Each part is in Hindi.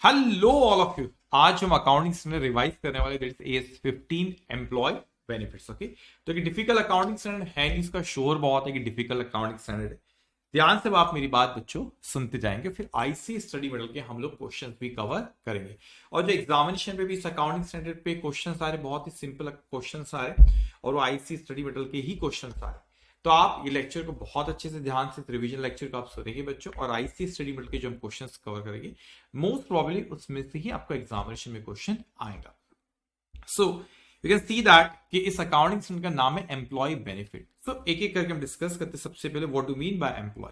Hello all of you. आज हम अकाउंटिंग स्टैंडर्ड रिवाइज करने वाले that is AS15 employ benefits. Okay, तो एक डिफिकल्ट अकाउंटिंग स्टैंडर्ड है नहीं, इसका शोर बहुत है कि डिफिकल्ट अकाउंटिंग स्टैंडर्ड है। ध्यान से आप मेरी बात बच्चों सुनते जाएंगे, फिर आईसी स्टडी मॉडल के हम लोग क्वेश्चंस भी कवर करेंगे। और जो एग्जामिनेशन पे भी इस अकाउंटिंग स्टैंडर्ड पे क्वेश्चंस आ रहे, बहुत ही सिंपल क्वेश्चंस आ रहे और वो आईसी स्टडी मॉडल के ही क्वेश्चंस आ रहे। तो आप ये लेक्चर को बहुत अच्छे से ध्यान से रिवीजन लेक्चर को आप सुनेंगे बच्चों, और आईसी स्टडी मॉडल के जो हम क्वेश्चंस कवर करेंगे मोस्ट प्रोबेबली उसमें से ही आपका एग्जामिनेशन में क्वेश्चन आएगा। So you can see that कि इस अकाउंटिंग स्टैंडर्ड का नाम है एम्प्लॉय बेनिफिट। सो एक एक करके हम डिस्कस करते हैं। सबसे पहले what do mean by employ.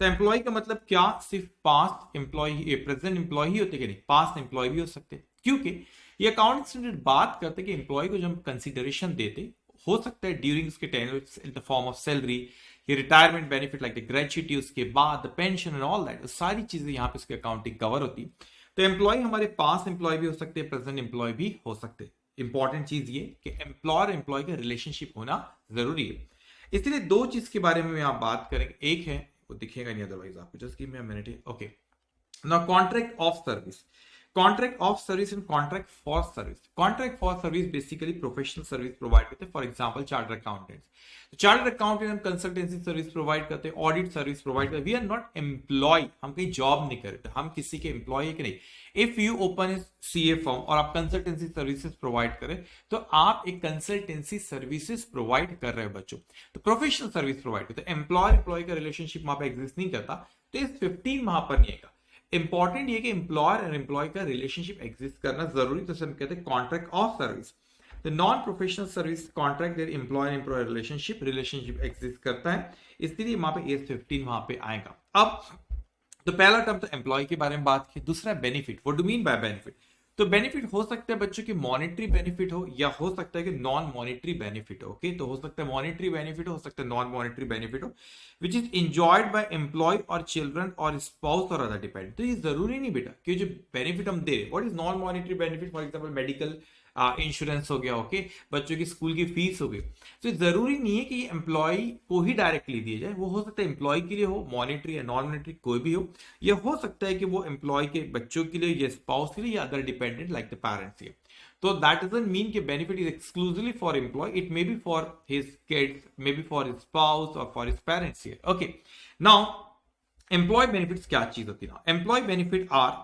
तो एम्प्लॉय का मतलब क्या, सिर्फ पास्ट एम्प्लॉय प्रेजेंट एम्प्लॉय ही होते कि नहीं, पास्ट एम्प्लॉय भी हो सकते, क्योंकि ये अकाउंटिंग स्टैंडर्ड बात करते कि एम्प्लॉय को जब हम कंसिडरेशन देते हो सकता है ड्यूरिंग उसके tenure in the form of salary, ये retirement benefit like the gratuity, उसके बाद the pension and all that, सारी चीजें यहाँ पे उसकी अकाउंटिंग कवर होती। तो एम्प्लॉय हमारे पास एम्प्लॉय भी हो सकते हैं, प्रेजेंट एम्प्लॉय भी हो सकते हैं। इंपॉर्टेंट चीज ये कि एम्प्लॉयर एम्प्लॉय का रिलेशनशिप होना जरूरी है। इसलिए दो चीज के बारे में आप बात करेंगे, एक है वो दिखेगा नहीं अदरवाइज आपको, just give me a minute. Okay, now contract of service, contract of service and contract for service. Contract for service basically professional service provide करते हैं, फॉर एग्जांपल चार्टर्ड अकाउंटेंट्स। तो चार्टर्ड अकाउंटेंट हम कंसल्टेंसी सर्विस प्रोवाइड करते हैं, ऑडिट सर्विस प्रोवाइड करते हैं। वी आर नॉट एम्प्लॉय, हम कहीं जॉब नहीं करते, हम किसी के एम्प्लॉय है कि नहीं। If you open CA form और आप कंसल्टेंसी सर्विसेज प्रोवाइड करें तो आप एक कंसल्टेंसी सर्विसेज प्रोवाइड कर रहे हो बच्चों, तो प्रोफेशनल सर्विस प्रोवाइड करते हैं। एम्प्लॉयर एम्प्लॉय का रिलेशनशिप वहां पर एग्जिस्ट नहीं करता, तो इस 15 वहां पर नहीं आएगा। इंपॉर्टेंट ये कि एम्प्लॉयर और एम्प्लॉय का रिलेशनशिप एग्जिस्ट करना जरूरी, तो हम कहते हैं contract of service. The non professional service contract there employ employ relationship exist करता है, इसलिए वहां पे AS15 वहां पे आएगा। अब तो पहला टर्म तो एम्प्लॉय के बारे में बात की, दूसरा benefit. What do mean bye benefit. तो बेनिफिट हो सकता है बच्चों की मॉनेटरी बेनिफिट हो, या हो सकता है कि नॉन मॉनेटरी बेनिफिट हो। ओके, तो हो सकता है मॉनेटरी बेनिफिट हो सकता है नॉन मॉनेटरी बेनिफिट हो, which is enjoyed by employ और चिल्ड्रन और स्पाउस और अदर डिपेंडेंट। तो ये जरूरी नहीं बेटा कि जो बेनिफिट हम दे रहे, what is non monetary benefit, for example medical insurance हो गया, ओके, बच्चों की स्कूल की फीस हो गई। तो जरूरी नहीं है कि ये एम्प्लॉय को ही डायरेक्टली दिए जाए, वो हो सकता है एम्प्लॉय के लिए हो, मॉनेटरी या नॉन मॉनेटरी कोई भी हो। ये हो सकता है कि वो एम्प्लॉय के बच्चों के लिए या स्पाउस के लिए या other dependent like the parents के। तो दैट डजंट मीन कि benefit is exclusively for employ, it may be for his kids, may be for his spouse और for his parents here. Okay, now employ benefits क्या चीज होती है ना। Employ benefit are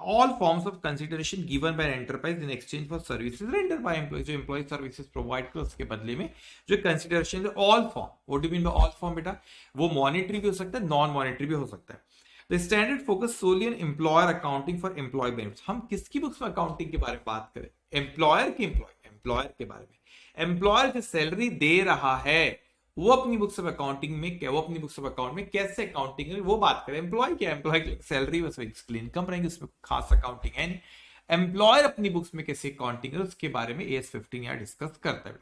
all forms of consideration given by an enterprise in exchange for services rendered by employees। जो employee services provide कर उसके बदले में जो consideration है, all form। what do you mean by all form बेटा, वो monetary भी हो सकता है, non monetary भी हो सकता है। The standard focus solely on employer accounting for employee benefits। हम किसकी बुक्स में अकाउंटिंग के बारे में बात करें, एम्प्लॉयर की एम्प्लॉयर के बारे में। एम्प्लॉयर जो सैलरी दे रहा है वो अपनी बुक्स ऑफ अकाउंटिंग में क्या, वो अपनी बुक्स ऑफ अकाउंट में कैसे अकाउंटिंग है वो बात करें। एम्प्लॉय क्या, एम्प्लॉय की सैलरी उसमें इनकम रहेंगे, उसमें खास अकाउंटिंग है नहीं। एम्प्लॉयर अपनी बुक्स में कैसे अकाउंटिंग है उसके बारे में AS15 यहाँ डिस्कस करता है।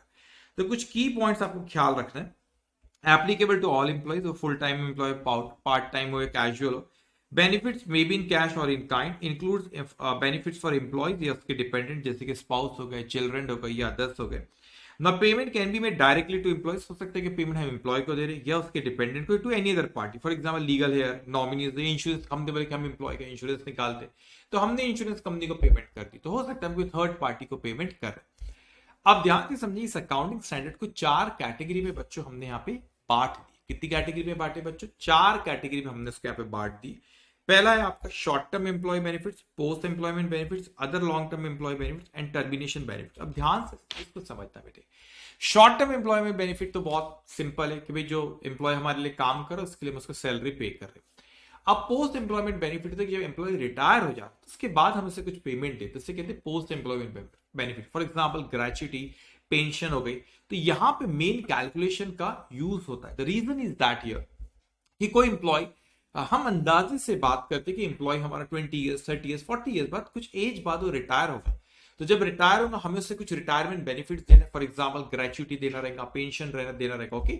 तो कुछ की पॉइंट्स आपको ख्याल रखना है। एप्लीकेबल टू ऑल एम्प्लॉयज, वो full time employ, part time हो या कैजुअल हो। Benefits may be in cash और in kind, includes benefits for employees या उसके डिपेंडेंट जैसे कि स्पाउस हो गए, चिल्ड्रन हो गए या अदर्स हो गए। ना payment can be made directly to employees, हो सकता है कि पेमेंट हम एम्प्लॉय को दे रहे या उसके डिपेंडेंट को, to any other party. For example legal heir, nominees, insurance company बोले कि हम एम्प्लॉय का इंश्योरेंस निकालते तो हमने इंश्योरेंस कंपनी को पेमेंट कर दी, तो हो सकता है हम कोई थर्ड पार्टी को पेमेंट कर रहे। अब ध्यान से समझिए, इस अकाउंटिंग स्टैंडर्ड को 4 कैटेगरी में बच्चों हमने यहाँ पे बांट दी। कितनी कैटेगरी में बांटे बच्चों, 4 कैटेगरी में हमने इसको यहाँ पे बांट दी। पहला है आपका short term employee benefits, post employment benefits, other long term employee benefits and termination benefits. अब ध्यान से इसको समझना बेटे। शॉर्ट टर्म एम्प्लॉयमेंट बेनिफिट तो बहुत सिंपल है कि भाई जो एम्प्लॉय हमारे लिए काम करे उसके लिए हम उसको सैलरी पे कर रहे। अब पोस्ट एम्प्लॉयमेंट बेनिफिट तो जब एम्प्लॉय रिटायर हो जाता है उसके बाद हम उसे कुछ पेमेंट देते, इससे कहते हैं post employment benefit. For example gratuity, pension हो गई। तो यहां पे मेन कैलकुलेशन का यूज होता है। The reason is that here कि कोई एम्प्लॉय, हम अंदाजे से बात करते कि एम्प्लॉय हमारा 20 ईयर्स, 30 ईयर्स, 40 ईयर्स बाद, कुछ एज बाद वो रिटायर होगा। तो जब रिटायर होगा हमें उससे कुछ रिटायरमेंट बेनिफिट देना, फॉर एग्जांपल ग्रेच्युटी देना रहेगा, पेंशन देना रहेगा। ओके,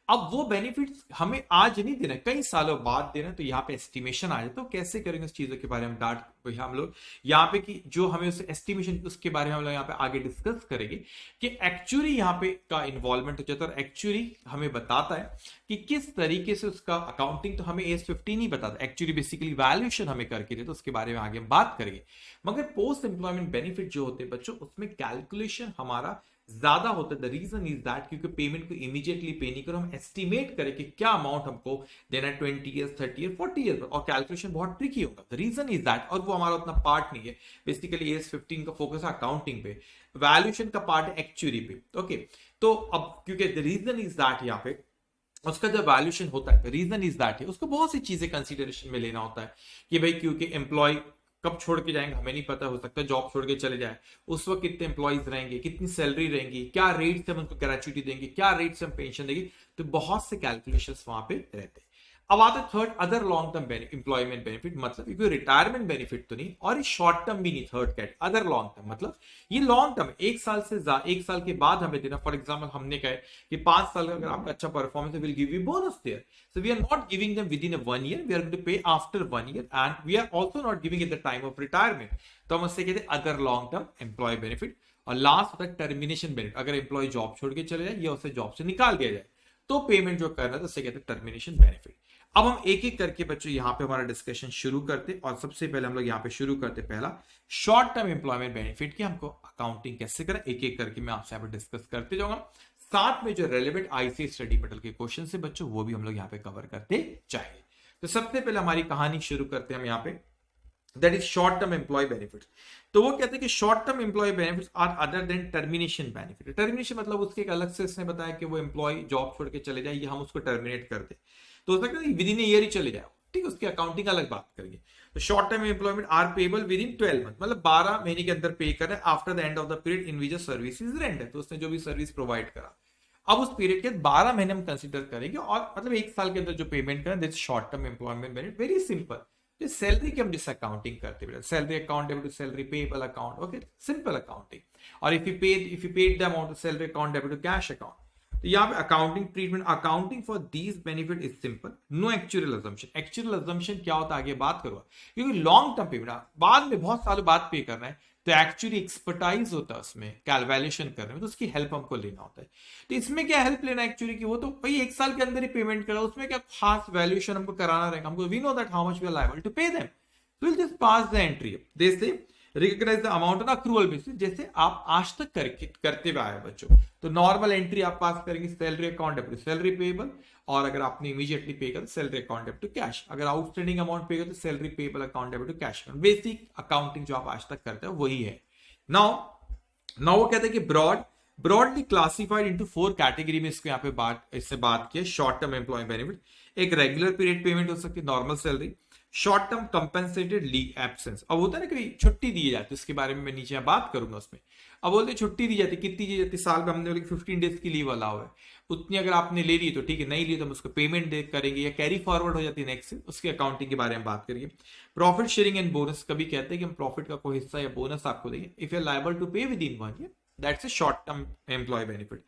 अब वो बेनिफिट्स हमें आज नहीं देना, कई सालों बाद देना, तो यहाँ पे एस्टिमेशन आ जाता है। तो कैसे करेंगे उस चीजों के बारे में डाट हम लोग यहाँ पे कि जो हमें उस एस्टिमेशन उसके बारे में हम लोग यहाँ पे आगे डिस्कस करेंगे कि एक्चुअली यहाँ पे का इन्वॉल्वमेंट हो जाता है, और एक्चुअली हमें बताता है कि किस तरीके से उसका अकाउंटिंग, तो हमें एस 15 ही बताता, एक्चुअली बेसिकली वैल्यूएशन हमें करके दे, तो उसके बारे में आगे हम बात करेंगे। मगर पोस्ट एम्प्लॉयमेंट बेनिफिट जो होते हैं बच्चों, उसमें कैलकुलेशन हमारा ज्यादा होता है। द रीजन इज दैट क्योंकि पेमेंट को इमीडिएटली पे नहीं करो, हम एस्टिमेट करें कि क्या अमाउंट हमको देना है 20 ईयर्स, 30 ईयर, 40 ईयर, और कैलकुलेशन बहुत ट्रिकी होगा। द रीजन इज दैट, और वो हमारा उतना पार्ट नहीं है। बेसिकली एस 15 का फोकस है अकाउंटिंग पे, वैल्यूएशन का पार्ट है एक्चुअरी पे। ओके, तो अब क्योंकि द रीजन इज दैट यहाँ पे उसका जब वैल्यूएशन होता है, रीजन इज दैट है उसको बहुत सी चीजें कंसीडरेशन में लेना होता है कि भाई क्योंकि एम्प्लॉय कब छोड़ के जाएंगे हमें नहीं पता, हो सकता है जॉब छोड़ के चले जाए, उस वक्त कितने एम्प्लॉइज रहेंगे, कितनी सैलरी रहेंगी, क्या रेट से हम उनको ग्रेचुटी देंगे, क्या रेट से हम पेंशन देंगे, तो बहुत से कैलकुलेशंस वहां पे रहते हैं। अब आता है third, other long term employment benefit, मतलब क्योंकि रिटायरमेंट बेनिफिट तो नहीं और शॉर्ट टर्म भी नहीं। Third category long term, मतलब ये लॉन्ग टर्म, एक साल से एक साल के बाद हमें देना। फॉर एग्जाम्पल हमने कहा कि 5 साल का अगर आपका अच्छा परफॉर्मेंस है, will give you bonus there. So we are not giving them within a 1 year, we are going to pay after 1 year, and we are also not giving at the time of retirement. तो हम उससे कहते हैं other long term employ benefit. और लास्ट होता है टर्मिनेशन बेनिफिट, अगर एम्प्लॉय जॉब छोड़ के चले जाए या उसे जॉब से निकाल दिया जाए तो पेमेंट जो करना है तो उससे कहते हैं टर्मिनेशन बेनिफिट। अब हम एक एक करके बच्चों यहाँ पे हमारा डिस्कशन शुरू करते, और सबसे पहले हम लोग यहाँ पे शुरू करते पहला शॉर्ट टर्म एम्प्लॉयमेंट बेनिफिट की हमको अकाउंटिंग कैसे करें, एक एक करके मैं आपसे यहाँ पे डिस्कस करते जाऊंगा। साथ में जो रेलेवेंट आईसी स्टडी मटेरियल के क्वेश्चन से बच्चों वो भी हम लोग यहाँ पे कवर करते जाएंगे। तो सबसे पहले हमारी कहानी शुरू करते हैं हम यहाँ पे, that is short term employee benefits. तो वो कहते हैं कि short term employee benefits are other than termination benefit. Termination मतलब उसके एक अलग से इसने बताया कि वो एम्प्लॉय जॉब छोड़ के चले जाए या हम उसको टर्मिनेट कर दे, तो हो सकता है विद इन ईयर ही चले जाए, ठीक है, उसकी अकाउंटिंग अलग बात करेंगे। तो short term employment are payable within 12 month, मतलब 12 महीने के अंदर पे करें after the end of the period in which service is render, तो उसने जो भी सर्विस प्रोवाइड करा। अब उस पीरियड के 12 महीने हम कंसीडर करेंगे, और मतलब एक साल के अंदर जो पेमेंट करें, this short term employment benefit. Very simple, जो सैलरी की हम जिस अकाउंटिंग करते हैं, salary account debit to salary payable account, okay, simple accounting. और if you paid the amount of salary account debit to cash account, तो यहाँ पे accounting treatment, accounting for these benefit is simple, no actual assumption. Actual assumption क्या होता है आगे बात करूंगा, क्योंकि लॉन्ग टर्म पेमेंट बाद में बहुत सालों बाद पे करना है, तो एक्चुअली एक्सपर्टाइज होता है उसमें कैलकुलेशन करने में, तो उसकी हेल्प हमको लेना होता है। तो इसमें क्या हेल्प लेना एक्चुअली की, वो तो भाई एक साल के अंदर ही पेमेंट करा, उसमें क्या खास वैल्यूएशन हमको कराना रहेगा, हमको we know that how much we are liable to pay them, so we'll just pass the entry. They say recognize the amount on accrual basis, जैसे आप आज तक करते हुए आए बच्चों। तो नॉर्मल एंट्री आप पास करेंगे, salary account debit to salary payable, और अगर आपने इमीडिएटली पे कर salary account debit to cash, अगर आउटस्टैंडिंग अमाउंट पे कर तो salary payable account debit to cash. Basic accounting जो आप आज तक करते हैं वही है। नाउ वो कहते हैं कि ब्रॉडली क्लासिफाइड इनटू 4 कैटेगरी में इसको यहाँ पे इससे बात की है। शॉर्ट टर्म एम्प्लॉय बेनिफिट, एक रेगुलर पीरियड पेमेंट हो सकती है, normal salary, short term compensated leave absence. अब होता है ना कि छुट्टी दी जाती है, उसके बारे में मैं नीचे बात करूंगा उसमें। अब बोलते छुट्टी दी जाती, कितनी दी जाती, साल में हमने बोले 15 डेज की लीव अलाउ है, उतनी अगर आपने ले ली तो ठीक है, नहीं ली तो हम उसको पेमेंट दे करेंगे या कैरी फॉरवर्ड हो जाती है नेक्स्ट से, उसकी अकाउंटिंग के बारे में बात करेंगे। प्रॉफिट शेयरिंग एंड बोनस, कभी कहते हैं कि हम प्रॉफिट का कोई हिस्सा या बोनस आपको देंगे if you are liable to pay within 1 year, that's a short term employ benefit.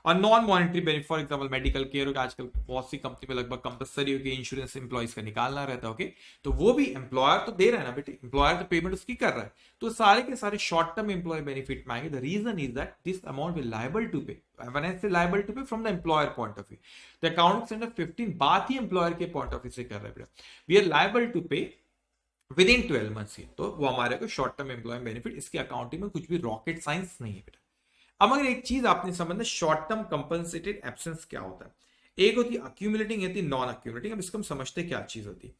और non monetary benefit, for example medical care हो, आजकल बहुत सी कंपनी में लगभग कंपलसरी हो गई, इंश्योरेंस एम्प्लॉइज का निकालना रहता है, ओके, तो वो भी एम्प्लॉयर तो दे रहा है ना बेटे, एम्प्लॉयर तो पेमेंट उसकी कर रहा है, तो सारे के सारे शॉर्ट टर्म एम्प्लॉय बेनिफिट में आएंगे। The reason is that this amount will liable to pay, when I say liable to pay from the employer point of view, the accounting standard 15 बात ही एम्प्लॉयर के पॉइंट ऑफ व्यू से कर रहा है बेटा, we are liable to pay within 12 months, तो वो हमारे को शॉर्ट टर्म एम्प्लॉय बेनिफिट, इसकी अकाउंटिंग में कुछ भी रॉकेट साइंस नहीं है बेटा। अब अगर एक चीज आपने समझना, शॉर्ट टर्म कंपनसेटेड एब्सेंस क्या होता है, एक होती है अक्यूमुलेटिंग, एक होती है नॉन अक्यूमुलेटिंग। अब इसको हम समझते क्या चीज होती है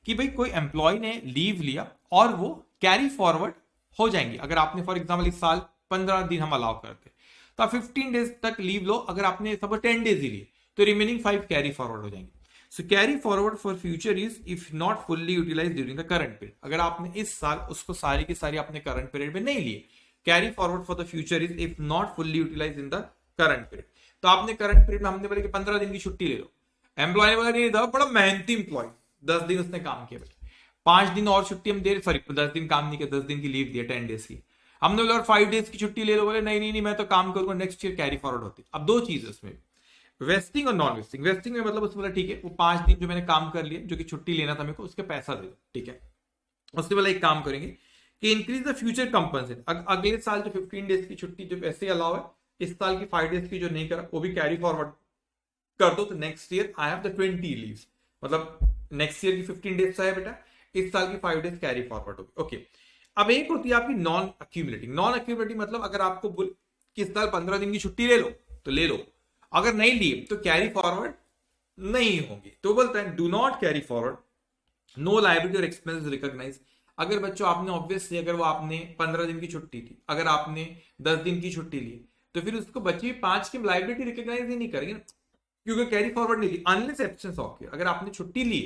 कि भाई कोई एम्प्लॉय ने लीव लिया और वो कैरी फॉरवर्ड हो जाएंगी। अगर आपने फॉर एग्जाम्पल इस साल 15 दिन हम अलाउ करते, तो आप 15 डेज तक लीव लो, अगर आपने सपोज 10 डेज ही लिए तो रिमेनिंग 5 कैरी फॉरवर्ड हो जाएंगे। So carry forward for future is if not fully utilize during the current period, अगर आपने इस साल उसको सारी की सारी अपने करंट पीरियड में नहीं लिए, carry forward for the future is if not fully utilize in the current period. तो आपने करंट पीरियड में हमने बोले कि 15 दिन की छुट्टी ले लो, एम्प्लॉय ने बोला नहीं था, बड़ा मेहनती एम्प्लॉय 10 दिन उसने काम किया, 5 दिन और छुट्टी हम दे, सॉरी 10 दिन काम नहीं किया, 10 दिन की लीव दिया 10 डेज की, हमने बोला और 5 डेज की छुट्टी ले लो, बोले नहीं नहीं नहीं मैं तो काम करूंगा, नेक्स्ट ईयर कैरी फॉरवर्ड होती। अब दो चीज उसमें, वेस्टिंग और नॉन वेस्टिंग, वेस्टिंग में मतलब उसने बोला ठीक है वो 5 दिन जो मैंने काम कर लिया, जो कि छुट्टी लेना था मेरे को, उसके पैसा दे दो, ठीक है। उसके बोला एक काम करेंगे कि इंक्रीज द फ्यूचर कंपनसेट, अगले साल जो 15 डेज की छुट्टी जो वैसे अलाउ है, इस साल की 5 डेज की जो नहीं करा वो भी कैरी फॉरवर्ड कर दो, तो next year I have the 20 leaves, मतलब नेक्स्ट ईयर की 15 डेज है बेटा, इस साल की 5 डेज कैरी फॉरवर्ड होगी, ओके। अब एक होती है आपकी नॉन अक्यूमुलेटिंग, नॉन अक्यूमुलेटिंग मतलब अगर आपको बोल कि इस साल 15 दिन की छुट्टी ले लो तो ले लो, अगर नहीं ली तो कैरी फॉरवर्ड नहीं होगी, तो बोलता है do not carry forward, no liability और एक्सपेंस रिकॉग्नाइज। अगर बच्चों आपने ऑब्वियसली अगर वो आपने 15 दिन की छुट्टी थी, अगर आपने 10 दिन की छुट्टी ली, तो फिर उसको बची 5 की लायबिलिटी रिकॉग्नाइज ही नहीं करेंगे, क्योंकि कैरी फॉरवर्ड नहीं ली, अनलेस एब्सेंस ऑफ किया। अगर आपने छुट्टी ली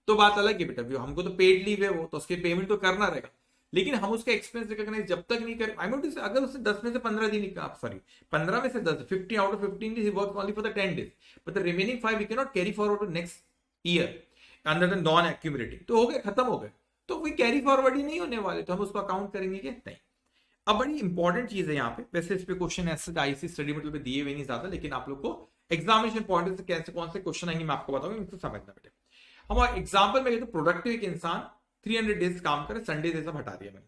तो बात अलग है बेटा, हमको तो पेड लीव है वो, तो उसके पेमेंट तो करना रहेगा, लेकिन हम उसका एक्सपेंस रिकॉग्नाइज जब तक नहीं करें, आई मीन अगर उसने 10 में से 15 दिन, सॉरी 15 में से 10, 50 out of 15 days, he work only for the 10 days, but the remaining 5 we can not carry forward to next year under the non accumulating, तो हो गए, खत्म हो गए, तो कोई कैरी फॉरवर्ड ही नहीं होने वाले, तो हम उसको अकाउंट करेंगे कि नहीं। अब बड़ी इंपॉर्टेंट चीज है यहाँ पे, वैसे इस पे क्वेश्चन ऐसे आईसी स्टडी मटेरियल पे दिए हुए नहीं ज्यादा, लेकिन आप लोग को एग्जामिनेशन पॉइंट से कैसे कौन से क्वेश्चन आएंगे मैं आपको बताऊंगा, इनको समझना बेटे। हम एग्जाम्पल में कहते प्रोडक्टिव एक इंसान 300 डेज काम करे, संडे डेज हटा दिया मैंने,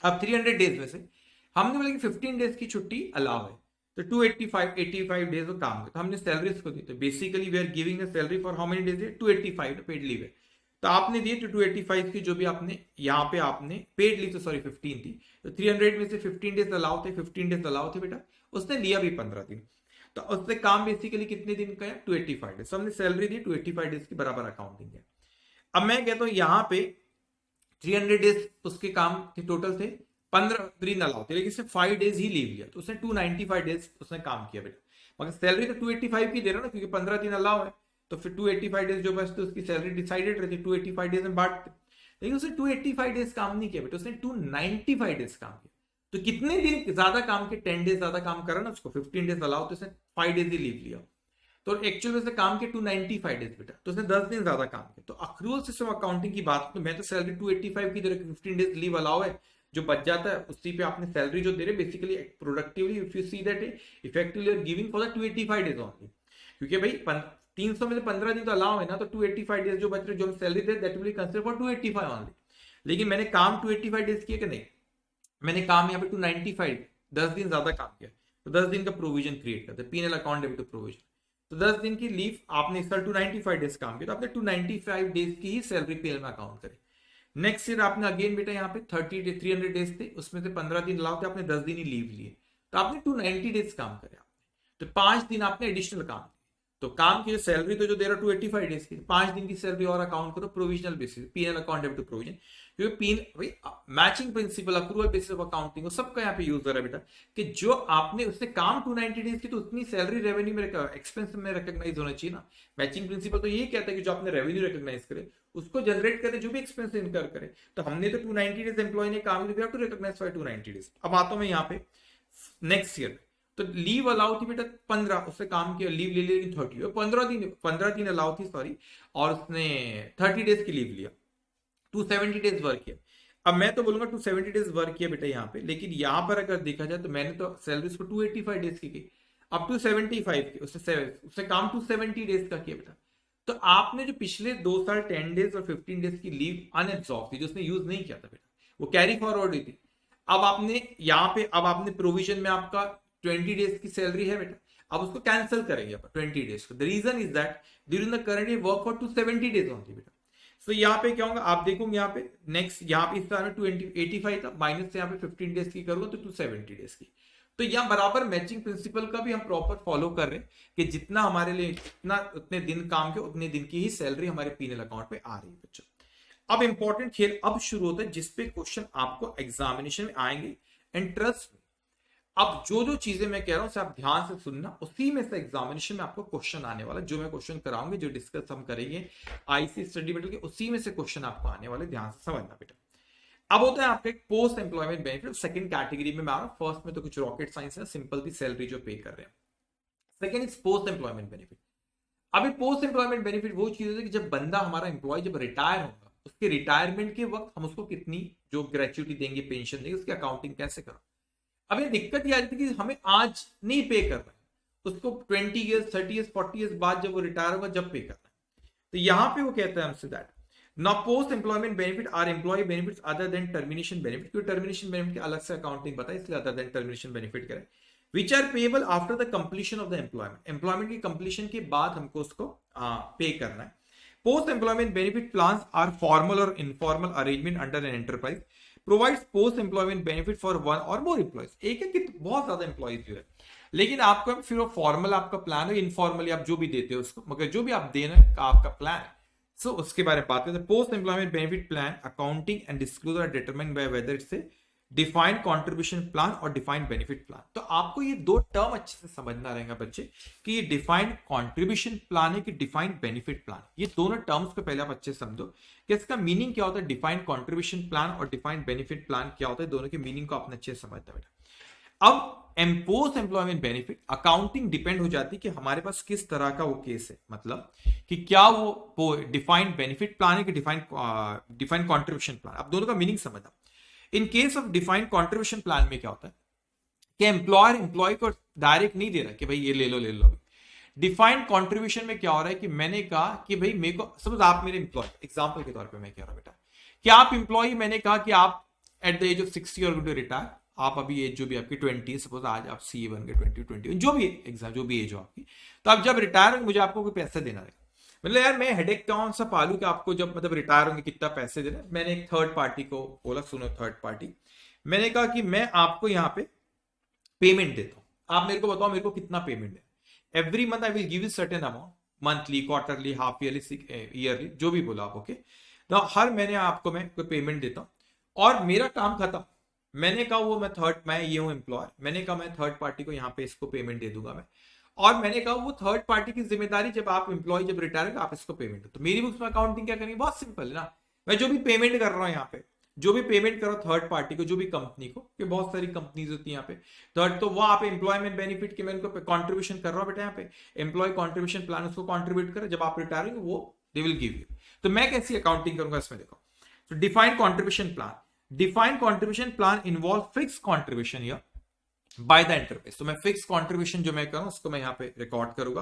अब 300 डेज में से हमने बोला कि 15 डेज की छुट्टी अलाउ है, तो 285 डेज वो काम करता, हमने सैलरी इसको दी, तो basically we are giving a salary for how many days है, 285 पेड लीव है, तो आपने दिए तो 285 की जो भी आपने यहाँ पे आपने पेड लीव, तो सॉरी 15 थी, तो 300 में से 15 डेज अलाउ थे, 15 डेज अलाउ थे बेटा, उसने लिया भी 15 दिन, तो उससे काम बेसिकली कितने दिन का है, 285 डेज, हमने सैलरी दी 285 डेज की बराबर अकाउंटिंग है। अब मैं कहता हूँ यहाँ पे 300 डेज उसके काम के टोटल थे, 15 दिन अलाउ थे, लेकिन सिर्फ 5 डेज ही लीव लिया, तो उसने 295 डेज उसने काम किया बेटा, मगर सैलरी तो 285 की दे रहा ना, क्योंकि 15 दिन अलाउ है, तो फिर 285 डेज जो बचते उसकी सैलरी डिसाइडेड रहती, 285 डेज में बांटते, लेकिन उसने 285 डेज काम नहीं किया बेटा, उसने 295 डेज काम किया, तो कितने दिन ज्यादा काम के, 10 डेज ज्यादा काम करा ना उसको, 15 डेज अलाउ, तो उसने 5 डेज ही लीव लिया, तो एक्चुअल में से काम के 295 डेज बेटा, तो उसने 10 दिन ज्यादा काम किया, तो अक्रूवल सिस्टम अकाउंटिंग की बात, तो मैं तो सैलरी 285 की दे रहा, 15 डेज लीव अलाउ है, जो बच जाता है उसी पे आपने सैलरी जो दे रहे, basically productively if you see that effectively are giving for the 285 days only, क्योंकि भाई 300 में से 15 दिन तो अलाउ है ना, तो 285 डेज जो बच रहे, जो हम salary they that will consider for 285 only, लेकिन मैंने काम 285 डेज किया कि नहीं, मैंने काम यहाँ पे 295, 10 दिन ज्यादा काम किया, तो 10 दिन का प्रोविजन क्रिएट करते, पीएनएल अकाउंट डेबिट प्रोविजन, तो 10 दिन की लीव आपने इस साल 295 डेज काम किया, तो आपने 295 डेज की ही सैलरी पीएनएल में अकाउंट करें। नेक्स्ट ईयर आपने अगेन बेटा यहाँ पे 300 डेज थे, उसमें से 15 दिन अलाउ थे, आपने 10 दिन ही लीव लिए, तो आपने 290 डेज काम करे आपने, तो 5 दिन आपने एडिशनल काम किया, तो काम की जो सैलरी तो जो दे रहा 285 डेज की, 5 दिन की सैलरी और अकाउंट करो provisional basis, PNL account debit provision, क्योंकि पीन भाई matching principal accrual basis of accounting सबका यहाँ पे यूज हो रहा है बेटा, कि जो आपने उससे काम 290 डेज की, तो उतनी सैलरी रेवेन्यू में एक्सपेंस में रिकॉग्नाइज होना चाहिए ना, मैचिंग प्रिंसिपल तो यही कहता है कि जो आपने रेवेन्यू रिकॉग्नाइज करे उसको जनरेट करे, जो भी एक्सपेंस इनकर करे, तो हमने तो 290 डेज एम्प्लॉय ने काम किया, टू रिकॉग्नाइज फॉर 290 डेज। अब आता हूं मैं यहाँ पे नेक्स्ट ईयर, तो लीव अलाउ थी बेटा 15, उससे काम किया, लीव ले लिया, लेकिन 30 और 15 दिन अलाउ थी सॉरी, और उसने 30 डेज की लीव लिया, 270 डेज वर्क किया। अब मैं तो बोलूंगा 270 डेज वर्क किया बेटा यहाँ पे, लेकिन यहाँ पर अगर देखा जाए तो मैंने तो सैलरी उसको 285 डेज की अब 275 की, उससे काम 270 डेज का किया बेटा, तो आपने जो पिछले 2 साल 10 डेज और 15 डेज की लीव अनएब्सॉर्ब थी, जो उसने यूज नहीं किया था बेटा, वो कैरी फॉरवर्ड हुई थी, अब आपने यहाँ पे अब आपने प्रोविजन में आपका 20 डेज की सैलरी है बेटा, अब उसको कैंसिल करेंगे 20 डेज को, the reason is that during the current year work for 270 days only बेटा, तो यहाँ पे क्या होगा आप देखोगे, यहाँ पे नेक्स्ट यहाँ पे इस साल में 285 था, माइनस से यहाँ पे 15 डेज की करूंगा तो 270 डेज की, तो यहाँ बराबर मैचिंग प्रिंसिपल का भी हम प्रॉपर फॉलो कर रहे हैं कि जितना हमारे लिए जितना उतने दिन काम के उतने दिन की ही सैलरी हमारे पीएनएल अकाउंट पे आ रही है बच्चों। अब इंपॉर्टेंट खेल अब शुरू होता है, जिसपे क्वेश्चन आपको एग्जामिनेशन में आएंगे, एंड ट्रस्ट, अब जो जो चीजें मैं कह रहा हूं आप ध्यान से सुनना, उसी में से एग्जामिनेशन में आपको क्वेश्चन आने वाला, जो मैं क्वेश्चन कराऊंगी, जो डिस्कस हम करेंगे आईसी स्टडी मटेरियल के, उसी में से क्वेश्चन आपको आने वाले, ध्यान से समझना बेटा। अब होता है आपका एक post employment benefit, second category में मैं आ रहा हूं, फर्स्ट में तो कुछ रॉकेट साइंस है, सिंपल दी सैलरी जो पे कर रहे हैं, second is post employment benefit. अभी पोस्ट एम्प्लॉयमेंट बेनिफिट वो चीज है कि जब बंदा हमारा एम्प्लॉय जब रिटायर होगा, उसके रिटायरमेंट के वक्त हम उसको कितनी जो ग्रेचुटी देंगे, पेंशन देंगे, उसकी अकाउंटिंग कैसे करो। अब ये दिक्कत ये आ रही थी कि हमें आज नहीं पे कर रहे, उसको 20 ईयर्स 30 ईयर्स 40 ईयर्स बाद जब वो रिटायर होगा जब पे करना है। तो यहां पे वो कहता है हमसे that now post employment benefit are employee benefits other than termination benefit, क्योंकि टर्मिनेशन बेनिफिट की अलग से अकाउंटिंग पता है, इसलिए अदर देन टर्मिनेशन बेनिफिट करें, which are payable after the completion of the employment, employment की कंप्लीशन के बाद हमको उसको पे करना है। Post employment benefit plan are formal और informal arrangement under an enterprise provides post employment benefit for one और मोर एम्प्लॉयज, एक है कि बहुत ज्यादा एम्प्लॉयज जो है, लेकिन आपका फिर वो फॉर्मल आपका प्लान है, इनफॉर्मली आप जो भी देते हो उसको, मगर जो भी आप देना है आपका प्लान है। सो उसके बारे में बात करते हैं। Post employment benefit plan accounting and disclosure determined by whether it's a defined contribution plan और डिफाइंड बेनिफिट प्लान। तो आपको ये दो टर्म अच्छे से समझना रहेगा बच्चे कि ये डिफाइंड कंट्रीब्यूशन प्लान है कि डिफाइंड बेनिफिट प्लान, ये दोनों टर्म्स को पहले आप अच्छे से समझो कि इसका मीनिंग क्या होता है, डिफाइंड कंट्रीब्यूशन प्लान और डिफाइंड बेनिफिट प्लान क्या होता है, दोनों के मीनिंग को आपने अच्छे से समझना बेटा। अब post employment benefit accounting depend हो जाती है कि हमारे पास किस तरह का वो केस है, मतलब कि क्या वो डिफाइंड बेनिफिट प्लान है कि डिफाइंड कंट्रीब्यूशन प्लान। अब दोनों का मीनिंग समझना। इन case of defined contribution plan में क्या होता है कि एम्प्लॉयर एम्प्लॉय को डायरेक्ट नहीं दे रहा कि भाई ये ले लो। डिफाइंड कंट्रीब्यूशन में क्या हो रहा है कि मैंने कहा कि भाई मेरे को, सपोज आप मेरे एम्प्लॉय, एग्जांपल के तौर पे मैं कह रहा हूं बेटा कि आप एम्प्लॉय, मैंने कहा कि आप एट द एज ऑफ 60 और टू रिटायर, आप अभी एज जो भी आपकी 20, सपोज आज आप सी बन गए 20 जो भी एग्जाम जो भी एज हो आपकी, तो आप जब रिटायर होंगे मुझे आपको कोई पैसा देना रहेगा। मतलब यार मैं हेडेक कौन सा पालू कि आपको जब मतलब रिटायर होंगे कितना पैसे देना। मैंने एक थर्ड पार्टी को बोला, सुनो थर्ड पार्टी, मैंने कहा कि मैं आपको यहाँ पे पेमेंट देता हूँ, आप मेरे को बताओ मेरे को कितना पेमेंट है। Every month I will give you certain amount, monthly quarterly half yearly yearly जो भी बोला आप, ओके। तो हर महीने आपको मैं कोई पेमेंट देता हूँ और मेरा काम खत्म। मैंने कहा वो मैं ये हूँ एम्प्लॉयर, मैंने कहा मैं थर्ड पार्टी को यहाँ पे इसको पेमेंट दे दूंगा मैं, और मैंने कहा वो थर्ड पार्टी की जिम्मेदारी जब आप एम्प्लॉय जब रिटायर होगा आप इसको पेमेंट दो। तो मेरी बुक्स में अकाउंटिंग क्या करनी है, बहुत सिंपल है ना, मैं जो भी पेमेंट कर रहा हूँ यहाँ पे, जो भी पेमेंट करो थर्ड पार्टी को, जो भी कंपनी को, कि बहुत सारी कंपनीज होती है यहाँ पे थर्ड, तो वहां पे एम्प्लॉयमेंट बेनिफिट के मैं उनको कॉन्ट्रीब्यूशन कर रहा हूँ बेटा, यहाँ पे एम्प्लॉय कॉन्ट्रीब्यूशन प्लान उसको कॉन्ट्रीब्यूट करे, जब आप रिटायर होंगे वो दे विल गिव यू। तो मैं कैसी अकाउंटिंग करूंगा इसमें देखो, तो defined contribution plan, defined contribution plan involve fix contribution या बाय द एंटरप्राइज। तो मैं फिक्स कंट्रीब्यूशन जो मैं करूं उसको मैं यहाँ पे रिकॉर्ड करूंगा।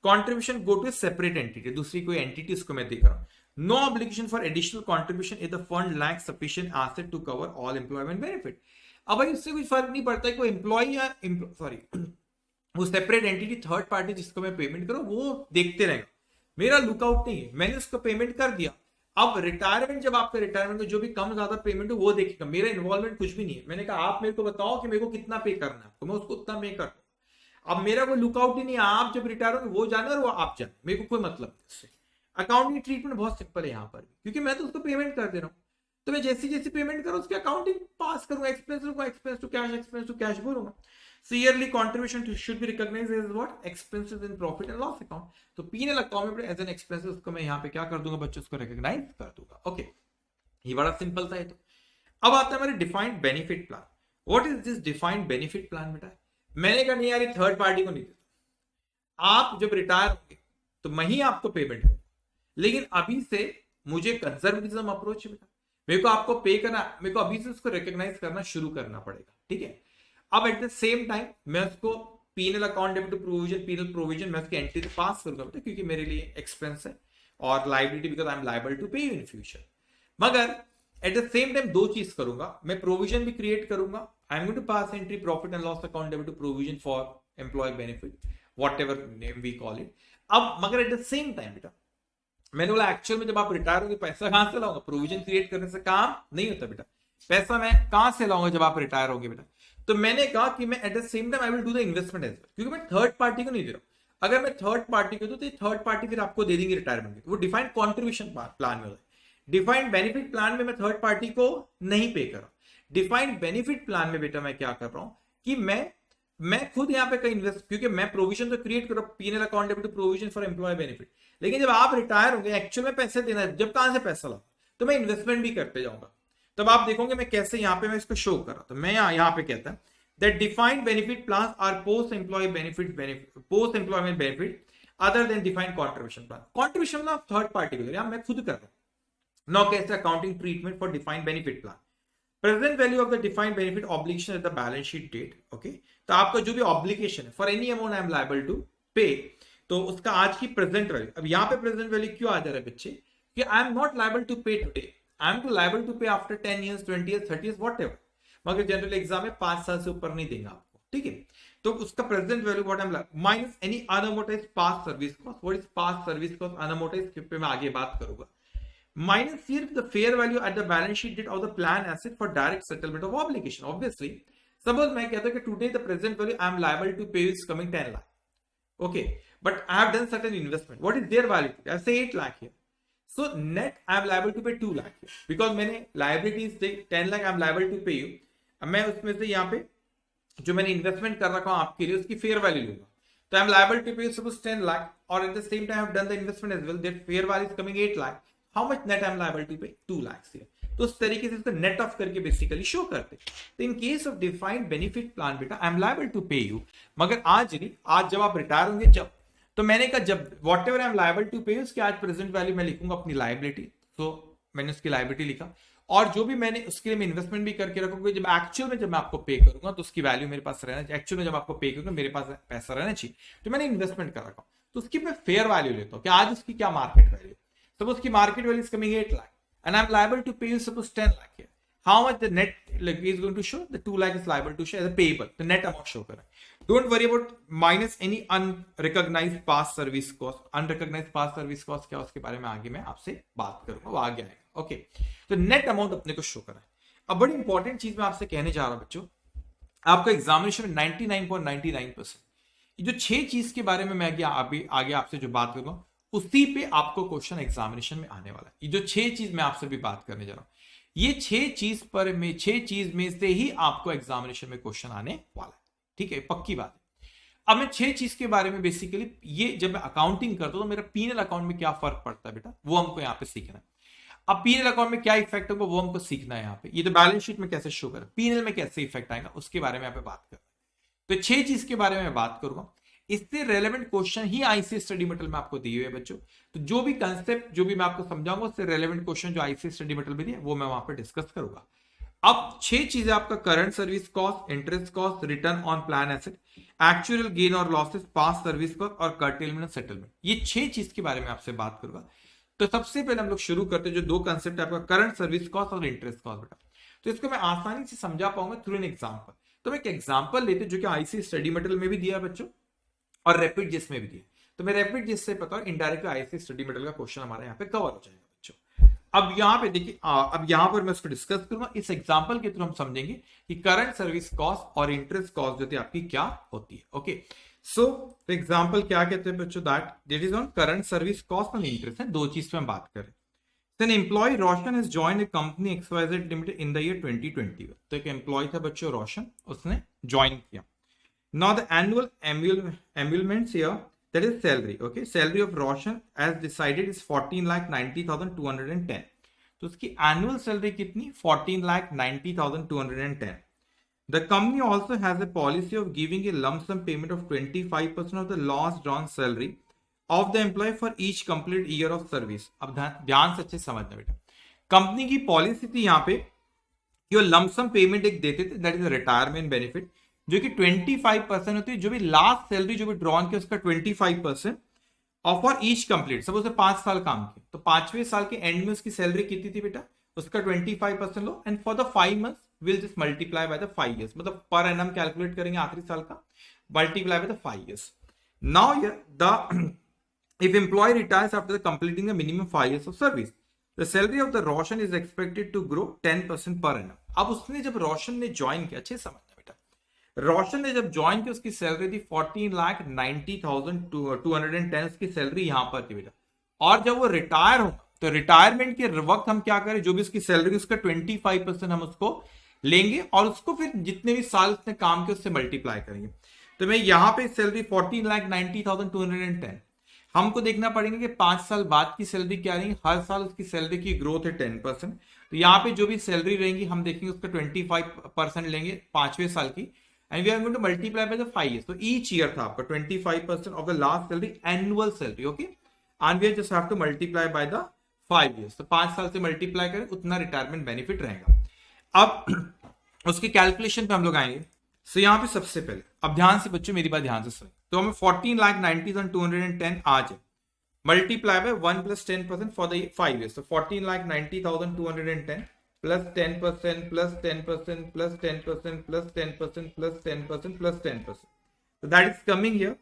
Contribution go to separate entity, दूसरी कोई एंटिटी उसको मैं देख रहा हूं। No obligation for additional contribution if the fund lacks sufficient asset to cover all employment benefit. अब भाई इससे कोई फर्क नहीं पड़ता है कोई एम्प्लॉय या सॉरी वो सेपरेट एंटिटी थर्ड पार्टी जिसको मैं पेमेंट करूं वो देखते रहेगा, मेरा लुकआउट नहीं है, मैंने उसको पेमेंट कर दिया। अब रिटायरमेंट, जब आपका रिटायरमेंट में जो भी कम ज्यादा पेमेंट हो वो देखेगा, मेरा इन्वॉल्वमेंट कुछ भी नहीं है। मैंने कहा आप मेरे को बताओ कि मेरे को कितना पे करना है, तो मैं उसको उतना पे कर दूं। अब मेरा कोई लुकआउट ही नहीं है, आप जब रिटायर होंगे वो जाने और वो आप जाने, मेरे को कोई मतलब नहीं इससे। अकाउंटिंग ट्रीटमेंट बहुत सिंपल है यहाँ पर, क्योंकि मैं तो उसको पेमेंट कर दे रहा हूँ, तो मैं जैसी जैसी पेमेंट करूँ उसकी अकाउंटिंग पास करूंगा, एक्सपेंस टू कैश बोलूंगा। So yearly contribution should be recognized as what? Expenses in profit and loss account. तो P&L अकाउंट में एज एन एक्सपेंसेस उसको मैं यहाँ पे क्या कर दूंगा बच्चों, उसको रिकॉग्नाइज कर दूंगा। ओके, ये बड़ा सिंपल था ये तो। अब आता है हमारे defined benefit plan. What is this defined benefit plan बेटा? मैंने कहा नहीं यार थर्ड पार्टी को नहीं देता, आप जब रिटायर होंगे तो मैं ही आपको पेमेंट करूंगा, लेकिन अभी से मुझे कंजर्वेटिज्म अप्रोच है बेटा, मेरे को आपको पे करना, मेरे को अभी से उसको रिकॉग्नाइज करना शुरू करना पड़ेगा, ठीक है। अब एट द सेम टाइम मैं उसको PNL account debit provision, PNL provision मैं उसकी एंट्री पास करूंगा बेटा, क्योंकि मेरे लिए एक्सपेंस है और liability because I am liable to pay you in future. मगर एट द सेम टाइम दो चीज करूंगा, मैं प्रोविजन भी क्रिएट करूंगा, I am going to pass entry profit and loss account debit provision for employee benefit, whatever name we call it. अब मगर एट द सेम टाइम बेटा मैंने बोला एक्चुअल में जब आप रिटायर होंगे पैसा कहां से लाऊंगा, प्रोविजन क्रिएट करने से काम नहीं होता बेटा, पैसा मैं कहां से लाऊंगा जब आप रिटायर होंगे बेटा। तो मैंने कहा कि मैं at the same time I will do the investment as well, क्योंकि मैं थर्ड पार्टी को नहीं दे रहा हूं। अगर मैं थर्ड पार्टी को दूं तो थर्ड पार्टी फिर आपको दे देंगे रिटायरमेंट, वो डिफाइंड कॉन्ट्रीब्यूशन प्लान में होता है। डिफाइंड बेनिफिट प्लान में मैं थर्ड पार्टी को नहीं पे कर रहा हूं। डिफाइंड बेनिफिट प्लान में बेटा मैं क्या कर रहा हूं कि मैं खुद यहाँ पे कहीं इन्वेस्ट, क्योंकि मैं प्रोविजन तो क्रिएट कर रहा हूं, PNL account debit provision for employee benefit, लेकिन जब आप रिटायर होंगे एक्चुअल में पैसे देना है, जब कहां से पैसा लाऊं, तो मैं इन्वेस्टमेंट भी करते जाऊंगा। तब आप देखोगे मैं कैसे यहाँ पे मैं इसको शो कर रहा, तो मैं यहाँ पे कहता है that defined benefit plans are post employment benefit other than defined contribution plan. Contribution ना थर्ड पार्टी को, मैं खुद कर रहा हूं। Now कैसे accounting treatment for defined benefit plan. Present value of the defined benefit obligation at the balance sheet date, okay. तो आपका जो भी ऑब्लिगेशन है for any amount I am liable to pay, तो उसका आज की प्रेजेंट वैल्यू, अब यहाँ पे प्रेजेंट वैल्यू क्यों आ जा रहा है बच्चे, कि I am not liable to pay today, I am to liable to pay after 10 years 20 years 30 years whatever, मगर जनरल एग्जाम में 5 साल से ऊपर नहीं देंगे आपको, ठीक है। तो उसका present value what I am minus any unamortized past service cost, what is past service cost unamortized पे मैं आगे बात करूंगा, minus here the fair value at the balance sheet date of the plan asset for direct settlement of obligation. Obviously, suppose मैं कहता हूं कि today the present value I am liable to pay is coming 10 lakh. Okay, but I have done certain investment. What is their value? I say 8 lakh here. So net I am liable to pay 2 lakh here. Because मैंने liabilities 10 lakh I am liable to pay you. अब मैं उसमें से यहाँ पे जो मैंने इन्वेस्टमेंट कर रखा हूं आपके लिए उसकी फेयर वैल्यू लूंगा, तो I am liable to pay suppose 10 lakh और at the same time I have done the investment as well, that fair value is coming 8 lakh. How much net I am liable to pay 2 lakhs here. तो उस तरीके से इसको नेट ऑफ करके बेसिकली शो करते. तो in case of defined benefit plan बेटा I am liable to pay you, मगर आज नहीं, आज जब आप रिटायर होंगे जब, तो मैंने कहा जब whatever I am liable to pay उसके आज प्रेजेंट वैल्यू मैं लिखूंगा अपनी लायबिलिटी, तो मैंने उसकी लायबिलिटी लिखा, और जो भी मैंने उसके लिए मैं इन्वेस्टमेंट भी करके रखूंगा, जब एक्चुअल में जब मैं आपको पे करूंगा तो उसकी वैल्यू मेरे पास रहना चाहिए, एक्चुअल में जब आपको पे करूंगा मेरे पास पैसा रहना चाहिए, तो मैंने इन्वेस्टमेंट कर रखा हूं, तो उसकी मैं फेयर वैल्यू लेता हूं कि आज उसकी क्या मार्केट वैल्यू. Suppose की market value is coming 8 lakh and I'm liable to pay you suppose 10 lakh here. How much the net is going to show? The 2 lakh is liable to show as a payable. The net amount show करें. Don't worry about minus any unrecognized past service cost. Unrecognized past service cost क्या उसके बारे में आगे मैं आपसे बात करूंगा, वो आगे आएगा. ओके, तो नेट अमाउंट अपने को शो करें. अब बड़ी इंपॉर्टेंट चीज मैं आपसे कहने जा रहा हूं बच्चों, आपका एग्जामिनेशन में 99.99% ये जो 6 चीज के बारे में मैं आगे आपसे जो बात करूंगा उसी पे आपको क्वेश्चन एग्जामिनेशन में आने वाला है. ये जो 6 चीज मैं आपसे भी बात करने जा रहा हूं, ये 6 चीज में से ही आपको एग्जामिनेशन में क्वेश्चन आने वाला है. ठीक है, पक्की बात है. अब मैं 6 चीज के बारे में बेसिकली, ये जब मैं अकाउंटिंग करता हूं तो मेरा पीएनएल अकाउंट में क्या फर्क पड़ता है बेटा, वो हमको यहाँ पे सीखना है. अब पीएनएल अकाउंट में क्या इफेक्ट होगा वो हमको सीखना है. यहाँ पे ये तो बैलेंस शीट में कैसे शो करें, पीएनएल में कैसे इफेक्ट आएगा उसके बारे में यहाँ पे बात करना है. तो 6 चीज के बारे में बात करूंगा. इससे रेलेवेंट क्वेश्चन ही आईसीएस स्टडी मटेरियल में आपको दिए हुए बच्चों. तो जो भी कंसेप्ट जो भी मैं आपको समझाऊंगा उससे रेलेवेंट क्वेश्चन जो आईसीएस स्टडी मटेरियल में दिए वो मैं वहां पे डिस्कस करूंगा. अब 6 चीजें आपका current service cost, interest cost, return on plan asset, actual gain और लॉसेस, पास्ट सर्विस कॉस्ट और कर्टेलमेंट सेटलमेंट, ये 6 चीज के बारे में आपसे बात करूंगा. तो सबसे पहले हम लोग शुरू करते हैं जो 2 कंसेप्ट है आपका करंट सर्विस कॉस्ट और इंटरेस्ट कॉस्ट बेटा. तो इसको मैं आसानी से समझा पाऊंगा थ्रू एन एग्जाम्पल. तो मैं एक एग्जाम्पल लेते जो कि आईसीएस स्टडी मटेरियल में भी दिया बच्चों और रैपिड जिस में भी दिया. तो मैं रैपिड जिस से पता इनडायरेक्ट आईसीएस स्टडी मटेरियल का क्वेश्चन हमारे यहाँ पे कवर हो जाएगा बच्चों. अब यहाँ पे देखिए, अब यहाँ पर मैं उसको डिस्कस करूंगा. इस एग्जांपल के थ्रू हम समझेंगे कि करंट सर्विस कॉस्ट और इंटरेस्ट कॉस्ट जो थी आपकी क्या होती है. ओके, सो एग्जांपल क्या कहते हैं बच्चों, that is on current service cost और इंटरेस्ट है. 2 चीज पे हम बात करें. Then employee Roshan has joined a company XYZ Limited in the year 2020. तो एक एम्प्लॉय था बच्चों रोशन, उसने ज्वाइन किया. Now the annual emoluments here, that is salary. Okay, salary of Roshan as decided is 14,90,210. तो उसकी annual salary कितनी, 14,90,210. The company also has a policy of giving a lump sum payment of 25% of the last drawn salary of the employee for each complete year of service. अब ध्यान से अच्छे समझना बेटा, कंपनी की पॉलिसी थी यहाँ पे कि वो लमसम पेमेंट एक देते थे, दैट इज रिटायरमेंट बेनिफिट, जो कि 25% होती है, जो भी लास्ट सैलरी जो भी ड्रॉन किया उसका 25% और फॉर ईच कंप्लीट. सपोज 5 साल काम किया तो 5वें साल के एंड में उसकी सैलरी कितनी थी बेटा, उसका 25% लो, and for the 5 months will just multiply by the 5 years. मतलब पर एनम कैलकुलेट करेंगे आखिरी साल का, multiply by the 5 years. Now the if employee retires after completing the minimum 5 years of service, the salary of the Roshan is expected to grow 10% per annum. अब उसने जब रोशन ने ज्वाइन किया, अच्छे समझना बेटा, रोशन ने जब ज्वाइन किया उसकी सैलरी थी 14,90,210. उसकी सैलरी यहां पर थी बेटा. और जब वो रिटायर हो तो रिटायरमेंट के वक्त हम क्या करें, जो भी उसकी सैलरी उसका 25% हम उसको लेंगे और उसको फिर जितने भी साल उसने काम किया उससे मल्टीप्लाई करेंगे. तो मैं यहाँ पे सैलरी 14,90,210, हमको देखना पड़ेगा कि 5 साल बाद की सैलरी क्या रहेगी. हर साल उसकी सैलरी की ग्रोथ है 10%. तो यहाँ पे जो भी सैलरी रहेंगी हम देखेंगे उसका 25% लेंगे 5वें साल की, and we are going to multiply by the 5 years. तो ईच ईयर था आपका 25% of the last salary, annual salary. Okay, and we just have to multiply by the 5 years. तो 5 साल से मल्टीप्लाई करें उतना रिटायरमेंट बेनिफिट रहेगा. अब उसके कैलकुलेशन पे हम लोग आएंगे। सो यहाँ पे सबसे पहले अब ध्यान से बच्चों मेरी बात ध्यान से सुनिए, तो हमें 14,90,210 आज है, multiply by 1 plus 10% for the 5 years, so 14,90,210 plus 10% plus 10% plus 10% plus 10% plus 10% plus 10%, so that is coming here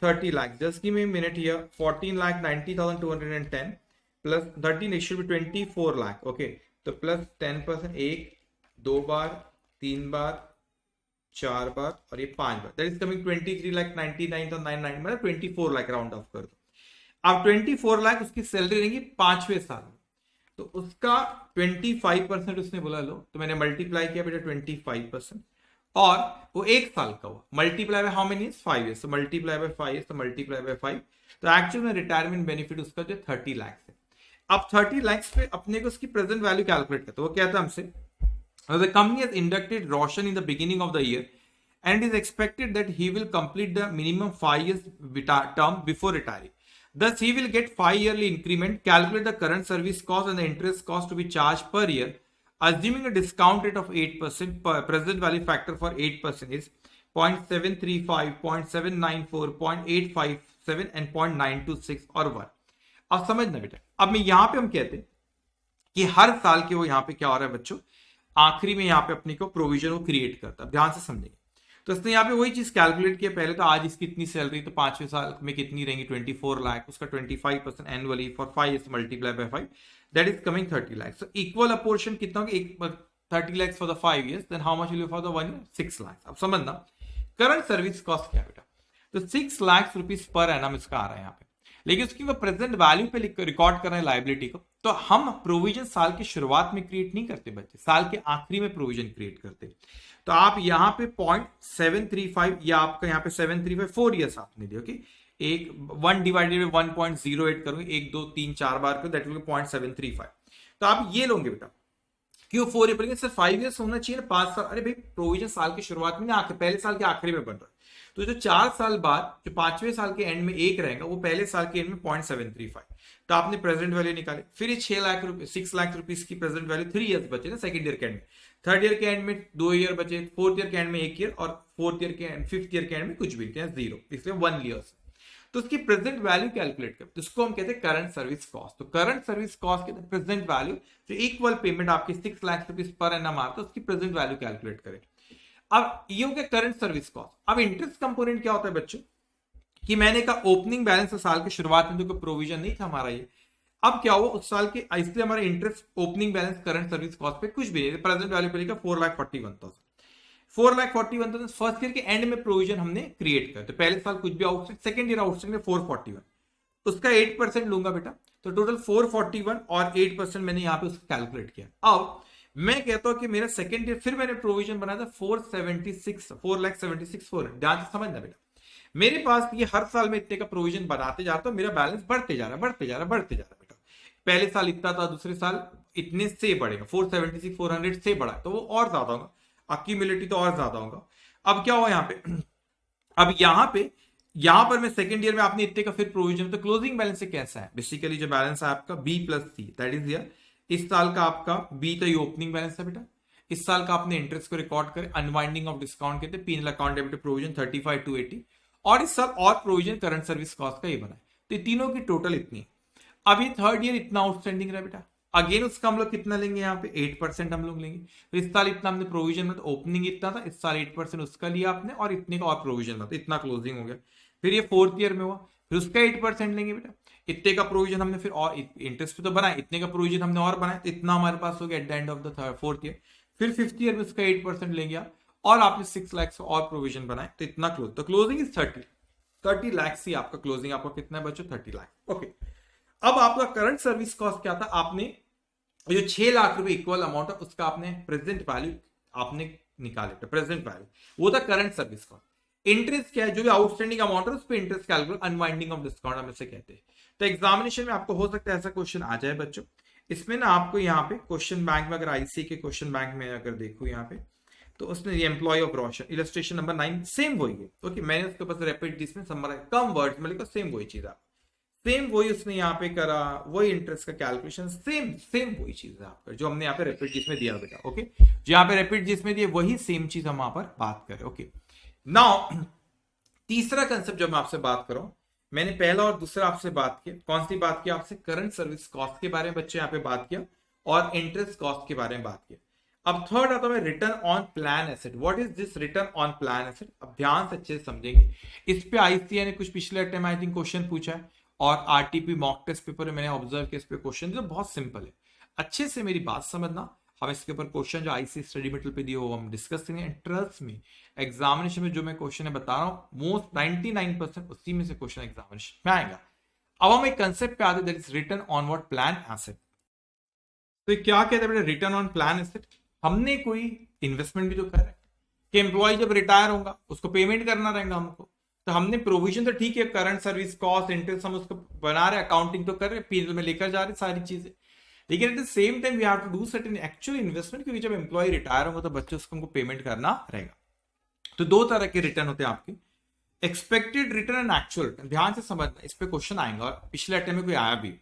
30 lakh. Just give me a minute here. 14,90,210 plus 13, it should be 24 lakh. Okay, तो प्लस 10% एक, दो बार, तीन बार, चार बार और ये पांच बार, दैट इज कमिंग 23,99,999, मतलब 24 लाख राउंड ऑफ कर दो। अब 24 लाख उसकी सैलरी रहेगी 5वें साल में, तो उसका 25% उसने बोला लो, तो मैंने मल्टीप्लाई किया बेटा 25%, और वो एक साल का हुआ, multiply by how many, 5 years, तो मल्टीप्लाई बाय 5 years, तो मल्टीप्लाई बाय 5, तो एक्चुअल में रिटायरमेंट बेनिफिट उसका जो 30 लाख है। अब 30 लाख पे अपने को उसकी प्रेजेंट वैल्यू कैलकुलेट करते, वो कहता है हमसे the company has inducted Roshan in the beginning of the year and it is expected that he will complete the minimum 5 years term before retiring. Thus, he will get 5 yearly increment. Calculate the current service cost and the interest cost to be charged per year. Assuming a discount rate of 8%, present value factor for 8% is 0.735, 0.794, 0.857 and 0.926 और 1. अब समझना बेटा, अब मैं यहाँ पे हम कहते हैं कि हर साल के वो यहाँ पे क्या हो रहा है बच्चों, आखिरी में यहाँ पे अपने को प्रोविजन को क्रिएट करता है। ध्यान से समझेंगे, तो इसने यहाँ पे वही चीज कैलकुलेट किया पहले, तो आज इसकी कितनी सैलरी, तो 5वें साल में कितनी रहेंगी 24 लाख, उसका 25% annually for 5 years multiply by 5, that is coming 30 lakh. So equal apportion कितना होगा, 30 lakhs for the 5 years, then how much will be for the 1 year, 6 lakh. अब समझना करंट सर्विस कॉस्ट क्या है बेटा, तो 6 लाख रुपीज पर एनम इसका आ रहा है यहाँ पे, लेकिन उसकी वो प्रेजेंट वैल्यू पे रिकॉर्ड कर रहे हैं लायबिलिटी को, तो हम प्रोविजन साल की शुरुआत में क्रिएट नहीं करते बच्चे, साल के आखिरी में प्रोविजन क्रिएट करते। तो आप यहाँ पे 0.735 या आपका यहाँ पे 735 4 years आपने दिया, ओके, एक 1 डिवाइडेड बाय 1.08 करोगे, 1 2 3 4 बार को, दैट विल बी 0.735। तो आप ये लोगे बेटा, क्यों 4 year, सर 5 years होना चाहिए ना, 5 साल, अरे भाई प्रोविजन साल की शुरुआत में, आखिर पहले साल के आखिरी में बन रहा है, तो जो 4 साल बाद जो 5वें साल के एंड में एक रहेगा, वो पहले साल के एंड में 0.735, तो आपने प्रेजेंट वैल्यू निकाले, फिर ये 6 लाख रुपए 6 लाख रुपीस की प्रेजेंट वैल्यू 3 years बचे ना सेकंड ईयर के एंड में, थर्ड ईयर के एंड में 2 year बचे, फोर्थ ईयर के एंड में 1 year, और फोर्थ ईयर के एंड, फिफ्थ ईयर के एंड में कुछ भी नहीं, 0, इसलिए 1 year। तो उसकी प्रेजेंट वैल्यू कैलकुलेट करते, उसको हम कहते हैं करंट सर्विस कॉस्ट। तो करंट सर्विस कॉस्ट के प्रेजेंट वैल्यू, जो इक्वल पेमेंट आपकी 6 लाख रुपीस पर एनम आता है, उसकी प्रेजेंट वैल्यू कैलकुलेट करें। अब ये हो गया करंट सर्विस कॉस्ट। अब इंटरेस्ट कंपोनेंट क्या होता है बच्चों, कि मैंने कहा ओपनिंग बैलेंस साल की शुरुआत में तो कोई प्रोविजन नहीं था हमारा ये, अब क्या हुआ उस साल के, इसलिए हमारा interest opening balance current service cost पे कुछ भी नहीं, प्रेजेंट वैल्यू पे लिखा 4,41,000, 4,41,000 फर्स्ट ईयर के एंड में प्रोविजन हमने क्रिएट कर, तो पहले साल कुछ भी आउटस्टैंडिंग, सेकंड ईयर आउटस्टैंडिंग 441, उसका 8% लूंगा बेटा, तो टोटल 441 और 8% मैंने यहाँ पे उसको कैलकुलेट किया। अब मैं कहता हूं कि मेरा सेकंड ईयर, फिर मैंने प्रोविजन बनाया था 4,76,400,4, ध्यान से समझना बेटा, मेरे पास ये हर साल में इतने का प्रोविजन बनाते जाता हूं, मेरा बैलेंस बढ़ते जा रहा है, बढ़ते जा रहा है, बढ़ते जा रहा है बेटा, पहले साल इतना था, दूसरे साल इतने से बढ़ेगा, 476,400 से बढ़ा, तो वो और ज्यादा होगा, अक्यूमुलेटिव तो और ज्यादा होगा। अब क्या हुआ यहाँ पे, अब यहाँ पर मैं सेकंड ईयर में आपने इतने का फिर प्रोविजन, तो क्लोजिंग बैलेंस से कैसा है, बेसिकली जो बैलेंस है आपका B plus C, that is here, इस साल का आपका बी तो ये ओपनिंग बैलेंस है बेटा, इस साल का आपने इंटरेस्ट को रिकॉर्ड करे, अनवाइंडिंग ऑफ डिस्काउंट कहते हैं, पीनल अकाउंट डेबिट प्रोविजन 35,280, और इस साल और प्रोविजन करंट सर्विस कॉस्ट का ये बना है, तो तीनों की टोटल इतनी है। अब ये थर्ड ईयर इतना आउटस्टैंडिंग रहा बेटा, अगेन उसका हम लोग कितना लेंगे, यहाँ पे 8% हम लोग लेंगे, तो इस साल इतना हमने प्रोविजन में, तो ओपनिंग इतना था, इस साल 8% उसका लिया आपने, और इतने का और प्रोविजन था, तो इतना क्लोजिंग हो गया। फिर ये फोर्थ ईयर में हुआ, फिर उसका 8% लेंगे बेटा, इतने का प्रोविजन हमने फिर और इंटरेस्ट पे तो बनाया, इतने का प्रोविजन हमने और बनाया, तो इतना हमारे पास हो गया at the end of the fourth year. फिर फिफ्थ ईयर में उसका 8% लेंगे और आपने 6 लाख और प्रोविजन बनाए, तो इतना क्लोज, तो क्लोजिंग इज 30 लाख ही आपका क्लोजिंग, आपका कितना है बच्चों, 30 लाख। ओके, अब आपका करंट सर्विस कॉस्ट क्या था, आपने जो 6 लाख रुपए इक्वल अमाउंट है उसका आपने प्रेजेंट वैल्यू आपने निकाले, प्रेजेंट वैल्यू वो था करंट सर्विस कॉस्ट। इंटरेस्ट क्या है, जो भी आउटस्टैंडिंग अमाउंट है उस पर interest calculate, unwinding of discount हम इसे कहते हैं। तो एग्जामिनेशन में आपको हो सकता है ऐसा क्वेश्चन आ जाए बच्चों, इसमें ना आपको यहाँ पे क्वेश्चन बैंक में, अगर आईसी के क्वेश्चन बैंक में अगर देखो यहाँ पे, तो उसमें employee of Roshan, illustration number 9 same वही है, ओके, मैंने उसके पास रैपिड इसमें समराइज कम वर्ड्स में लिखा, सेम वही चीज आप सेम वही उसने यहाँ पे करा, वही इंटरेस्ट का कैलकुलेशन, सेम सेम वही चीज है आपका जो हमने यहाँ पे रैपिड जिसमें दिया बेटा। ओके, जो यहाँ पे रैपिड जिसमें दिया वही सेम चीज हम वहां पर बात करें। ओके, नाउ तीसरा कंसेप्ट जो मैं आपसे बात कर रहा हूं, मैंने पहला और दूसरा आपसे बात किया, कौन सी बात की आपसे, करंट सर्विस कॉस्ट के बारे में बच्चे यहाँ पे बात किया और इंटरेस्ट कॉस्ट के बारे में बात किया। अब थर्ड आता है return on plan asset. What is this return on plan asset? अब ध्यान से अच्छे से समझेंगे। इस पे आईसीए ने कुछ पिछले टाइम आई थिंक क्वेश्चन पूछा है और आरटीपी मॉक टेस्ट पेपर में मैंने ऑब्जर्व किया इस पे क्वेश्चन जो बहुत सिंपल है। अच्छे से मेरी बात समझना, हम इसके ऊपर क्वेश्चन जो आईसी स्टडी मटेरियल पे दिए वो हम डिस्कस करेंगे। ट्रस्ट में एग्जामिनेशन में जो मैं क्वेश्चन है बता रहा हूं मोस्ट 99% उसी में से क्वेश्चन एग्जामिनेशन में आएगा। अब हम एक कंसेप्ट पे आते हैं that is return on what plan asset. तो क्या कहते हैं रिटर्न ऑन प्लान एसेट? हमने कोई इन्वेस्टमेंट भी तो कर रहे हैं कि एम्प्लॉय जब रिटायर होगा उसको पेमेंट करना रहेगा हमको, तो हमने प्रोविजन तो ठीक है, करंट सर्विस कॉस्ट इंटरेस्ट हम उसको बना रहे, अकाउंटिंग तो कर रहे, पीएल में लेकर जा रहे सारी चीजें, लेकिन at the same time we have to do certain actual investment, क्योंकि जब एम्प्लॉय रिटायर होगा तो बच्चे उसको हमको पेमेंट करना रहेगा। तो दो तरह के रिटर्न होते हैं आपके, expected return and actual return. ध्यान से समझना, इस पे क्वेश्चन आएगा और पिछले अटेम्प्ट में कोई आया भी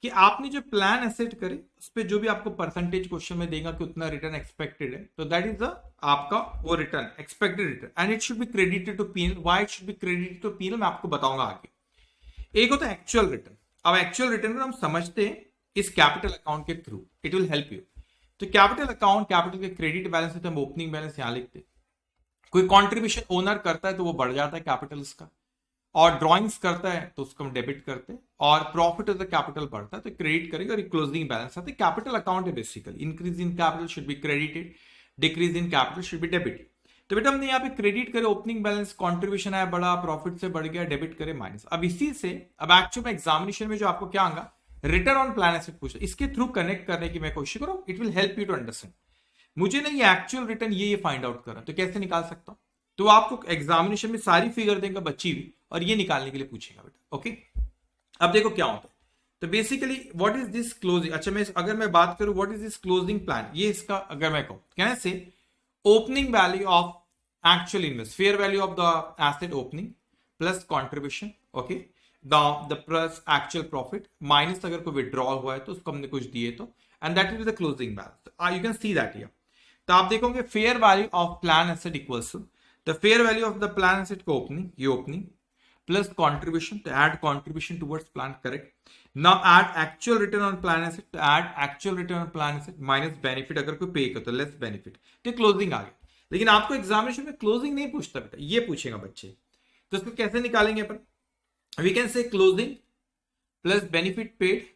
कि आपने जो प्लान एसेट करे उस पर जो भी आपको परसेंटेज क्वेश्चन में देगा कि उतना रिटर्न एक्सपेक्टेड है, तो दैट इज आपका वो return expected return and it should be credited to PNL. Why it should be credited to PNL मैं आपको बताऊंगा आगे। एक होता है एक्चुअल रिटर्न। अब एक्चुअल रिटर्न को हम समझते हैं इस कैपिटल अकाउंट के through, it will help you. तो कैपिटल अकाउंट, कैपिटल के क्रेडिट बैलेंस होता है, हम ओपनिंग बैलेंस यहां लिखते हैं। कोई कॉन्ट्रीब्यूशन ओनर करता है तो वो बढ़ जाता है कैपिटल उसका, और ड्रॉइंग्स करता है तो उसको हम डेबिट करते हैं, और प्रॉफिट ऑफ द कैपिटल बढ़ता है तो क्रेडिट करेंगे, और क्लोजिंग बैलेंस आता है। कैपिटल अकाउंट है basically, increase in capital should be credited, decrease in capital should be debited. तो बेटा हमने यहाँ पे क्रेडिट करे ओपनिंग बैलेंस, कॉन्ट्रीब्यूशन आया बड़ा, प्रॉफिट से बढ़ गया, डेबिट करे माइनस। अब इसी से अब एक्चुअल में एग्जामिनेशन में जो आपको क्या आएगा, रिटर्न ऑन प्लान एसेट पूछा, इसके थ्रू कनेक्ट करने की मैं कोशिश करूं, it will help you to understand. मुझे नहीं एक्चुअल रिटर्न ये फाइंड आउट करना, तो कैसे निकाल सकता हूं? तो आपको एग्जामिनेशन में सारी फिगर देगा बच्ची भी, और ये निकालने के लिए पूछेगा बेटा। ओके, अब देखो क्या होता है। तो basically what is this closing, अच्छा मैं अगर मैं बात करूं what is this closing plan, ये इसका अगर मैं कहूं can say opening value of actual invest, fair value of the asset opening plus contribution, okay, the plus actual profit minus अगर कोई विड्रॉल हुआ है तो उसको हमने कुछ दिए तो, and that is the closing balance. You can see that here. तो आप देखोगे fair value of plan asset equals to the fair value of the plan asset को ओपनिंग, ये ओपनिंग प्लस कॉन्ट्रीब्यूशन, तो add contribution towards plan, correct. Now add actual return on plan asset, तो add actual return on plan asset minus benefit अगर कोई पे करता तो लेस बेनिफिट, तो क्लोजिंग आ गया। लेकिन आपको एग्जामिनेशन में क्लोजिंग नहीं पूछता बेटा, ये पूछेगा बच्चे। तो इसको कैसे निकालेंगे अपन? We can say closing plus benefit paid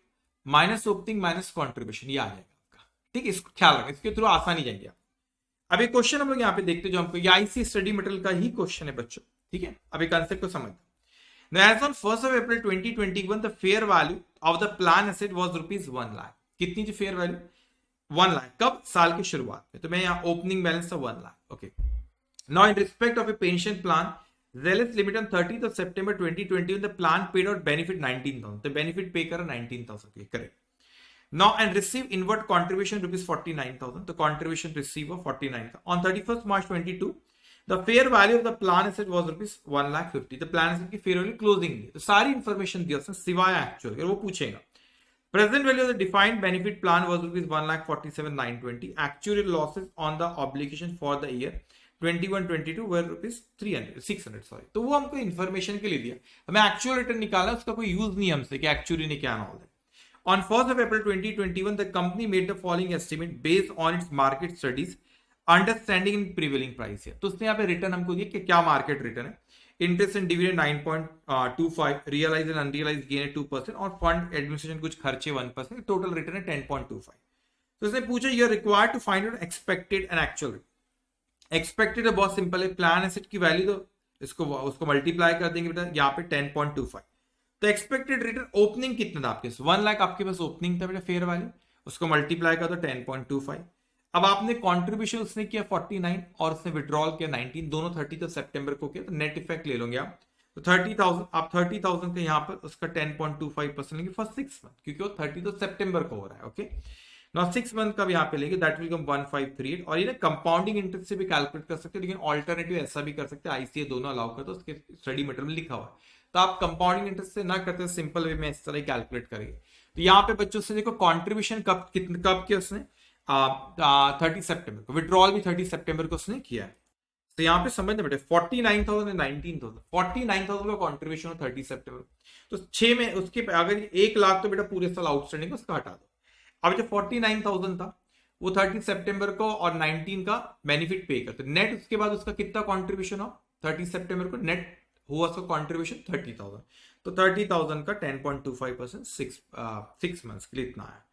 minus opening minus contribution, ये आ जाएगा आपका। ठीक है, इसको ख्याल रखें, इसके थ्रू आसानी जाएगी आप। अब एक क्वेश्चन हम लोग यहाँ पे देखते हैं जो हमको, ये आईसी स्टडी मटेरियल का ही क्वेश्चन है बच्चों, ठीक है। अब एक कंसेप्ट को समझ, as on 1st of April 2021 the fair value of the plan asset was ₹1 lakh. कितनी थी फेयर वैल्यू? 1 लाख। कब? साल की शुरुआत में। तो मैं यहाँ ओपनिंग बैलेंस था 1 lakh. Okay, now in respect of A pension plan Zealous Limited on 30th of September 2021 the plan paid out benefit 19,000, तो बेनिफिट पे करा 19,000, correct. Now and receive inward contribution ₹49,000, तो contribution receive of 49,000 on 31st March 22 the fair value of the plan asset was ₹1,50,000, the plan asset की fair value closing दी, तो सारी इंफॉर्मेशन दी उसने सिवाय एक्चुअल, अगर वो पूछेगा। Present value of the defined benefit plan was ₹1,47,920, actual losses on the obligation for the year 21-22 were ₹600 sorry, तो वो हमको इंफॉर्मेशन के लिए दिया, हमें एक्चुअल रिटर्न निकालना, उसका कोई यूज नहीं हमसे कि एक्चुअली ने क्या ना। On 1st of April 2021 the company made the following estimate based on its market studies understanding in prevailing price है, तो उसने यहाँ पे रिटर्न हमको दिया कि क्या मार्केट रिटर्न है। Interest and dividend 9.25, realize and unrealize gain है 2%, और फंड एडमिनिस्ट्रेशन कुछ खर्चे 1%, टोटल रिटर्न है 10.25। तो उसने पूछा you are required to find out expected and actual return. Expected है बहुत सिंपल है, प्लान एसेट की वैल्यू तो इसको उसको मल्टीप्लाई कर देंगे बेटा, यहाँ पे 10.25। तो एक्सपेक्टेड रिटर्न ओपनिंग कितना था आपके पास? 1 लाख आपके पास ओपनिंग था बेटा फेयर वैल्यू, उसको मल्टीप्लाई कर दो 10.25। अब आपने कॉन्ट्रीब्यूशन उसने किया 49 और उसने विड्रॉल किया 19, दोनों 30 तो सितंबर को किया, तो नेट इफेक्ट ले लोगे आप, तो 30,000, आप 30,000 के यहाँ पर उसका 10.25% लेंगे फॉर 6 मंथ, क्योंकि वो 30 तो सितंबर को हो रहा है। ओके, नाउ 6 मंथ का भी यहाँ पे लेंगे, दैट विल कम 1538, और ये ना कंपाउंडिंग इंटरेस्ट से भी कैलकुलेट कर सकते हैं, लेकिन ऑल्टरनेटिव ऐसा भी कर सकते हैं, आईसीए दोनों अलाउ करते हैं, उसके स्टडी मटेरियल में लिखा हुआ है। तो आप कंपाउंडिंग इंटरेस्ट से ना करते सिंपल वे में इस तरह कैलकुलेट करेंगे। तो यहाँ पे बच्चों से देखो कॉन्ट्रीब्यूशन कब किया उसने 30 सितंबर को, विड्रॉल भी 30 सितंबर को उसने किया है। तो यहाँ पे समझना बेटे 49,000 एंड 19,000, 49,000 का कॉन्ट्रीब्यूशन 30 सितंबर, तो 6 में उसके अगर 1 लाख तो बेटा पूरे साल आउटस्टैंडिंग उसका हटा दो। अब जो 49,000 था वो 30 सितंबर को और 19 का बेनिफिट पे करते, नेट उसके बाद उसका कितना कॉन्ट्रीब्यूशन हो 30 सितंबर को नेट हुआ उसका कॉन्ट्रीब्यूशन 30,000, तो 30,000 का 10.25% 6 मंथ्स के लिए इतना है।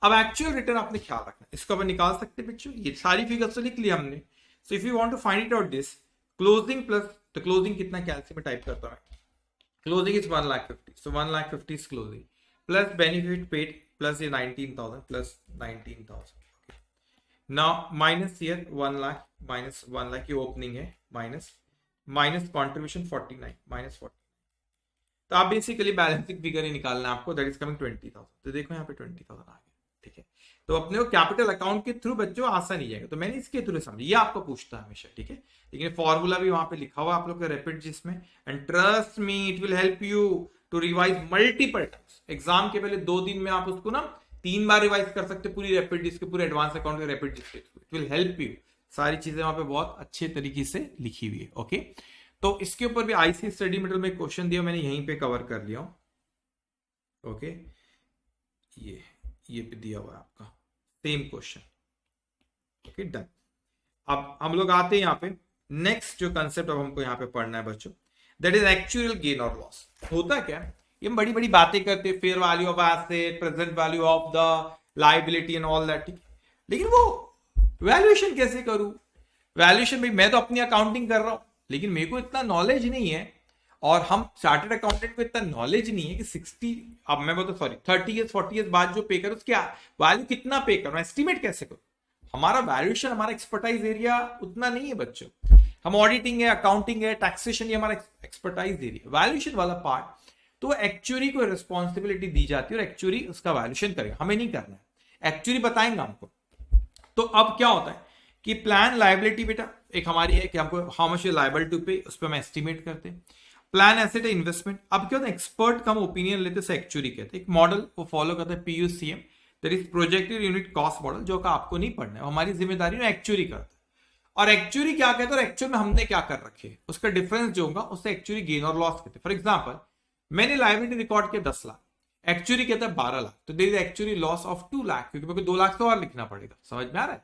अब एक्चुअल रिटर्न आपने ख्याल रखना, इसको अपन निकाल सकते हैं बच्चों, ये सारी फिगर्स तो लिख लिया हमने। So if you want to find it out this closing plus, तो क्लोजिंग कितना कैलसी में टाइप करता हूं, closing is 1,50,000, so 1,50,000 is closing plus benefit paid plus ये 19,000 plus 19,000, now minus here 1 lakh minus 1 lakh की ओपनिंग है, माइनस कॉन्ट्रीब्यूशन 49 माइनस 40, तो आप बेसिकली बैलेंसिंग फिगर ही निकालना है आपको, दैट इज कमिंग 20,000। तो देखो यहाँ पे 20,000 आ गया, ठीक है। तो अपने को कैपिटल अकाउंट के थ्रू बच्चों आसान नहीं जाएगा, तो मैंने इसके थ्रू समझा, ये आपको पूछता है हमेशा, ठीक है। लेकिन फॉर्मूला भी वहां पे लिखा हुआ आप लोग का रैपिड जिसमें, and trust me it will help you to revise multiple times. Exam के पहले 2 दिन में आप उसको ना 3 बार रिवाइज कर सकते पूरी रैपिड जिसके, पूरे एडवांस अकाउंट के रैपिड जिसके through, it will help you. सारी चीजें वहां पे बहुत अच्छे तरीके से लिखी हुई है, ओके। तो इसके ऊपर भी आईसी स्टडी मटेरियल में क्वेश्चन दिया, मैंने यहीं पे कवर कर लिया, ओके। ये पे दिया हुआ है आपका सेम क्वेश्चन, ओके डन। अब हम लोग आते हैं यहाँ पे नेक्स्ट जो कंसेप्ट अब हमको यहाँ पे पढ़ना है बच्चों, दैट इज एक्चुअल गेन और लॉस। होता क्या है, ये हम बड़ी बड़ी बातें करते हैं, fair value of asset, present value of the liability and all that, ठीक, लेकिन वो वैल्यूएशन कैसे करूं, वैल्यूएशन भाई मैं तो अपनी अकाउंटिंग कर रहा हूं, लेकिन मेरे को इतना नॉलेज नहीं है, और हम चार्टर्ड अकाउंटेंट को इतना नॉलेज नहीं है कि 60, अब मैं बोलता सॉरी 30 ईयर्स 40 ईयर्स बाद जो पे करूं उसकी वैल्यू कितना पे करूं, एस्टिमेट कैसे करूं। हमारा वैल्यूएशन, हमारा एक्सपर्टाइज एरिया उतना नहीं है बच्चों, हम ऑडिटिंग है, अकाउंटिंग है, टैक्सेशन, ये हमारा एक्सपर्टाइज एरिया। वैल्यूएशन वाला पार्ट तो एक्चुअली को रिस्पॉन्सिबिलिटी दी जाती है और एक्चुअली उसका वैल्यूएशन करेगा, हमें नहीं करना है, एक्चुअली बताएंगे हमको। तो अब क्या होता है कि प्लान लायबिलिटी बेटा एक हमारी है कि हमको how much you liable to pay, उस पर हम एस्टिमेट करते हैं। प्लान एसेट है इन्वेस्टमेंट, अब क्या होता है एक्सपर्ट का हम ओपिनियन लेते हैं, एक्चुअली कहते हैं, एक मॉडल वो फॉलो करता है PUCM, that is projected unit cost model, जो का आपको नहीं पढ़ना है, हमारी जिम्मेदारी है एक्चुअली करता है। और एक्चुअली क्या कहता है, एक्चुअल में हमने क्या कर रखे, उसका डिफरेंस जो होगा उससे एक्चुअली गेन और लॉस कहते हैं। फॉर एग्जाम्पल मैंने लायबिलिटी रिकॉर्ड किया 10 लाख, एक्चुअली कहता है 12 लाख, तो there is actually loss of 2 lakh, क्योंकि मेरे को 2 लाख से और लिखना पड़ेगा, समझ में आ रहा है।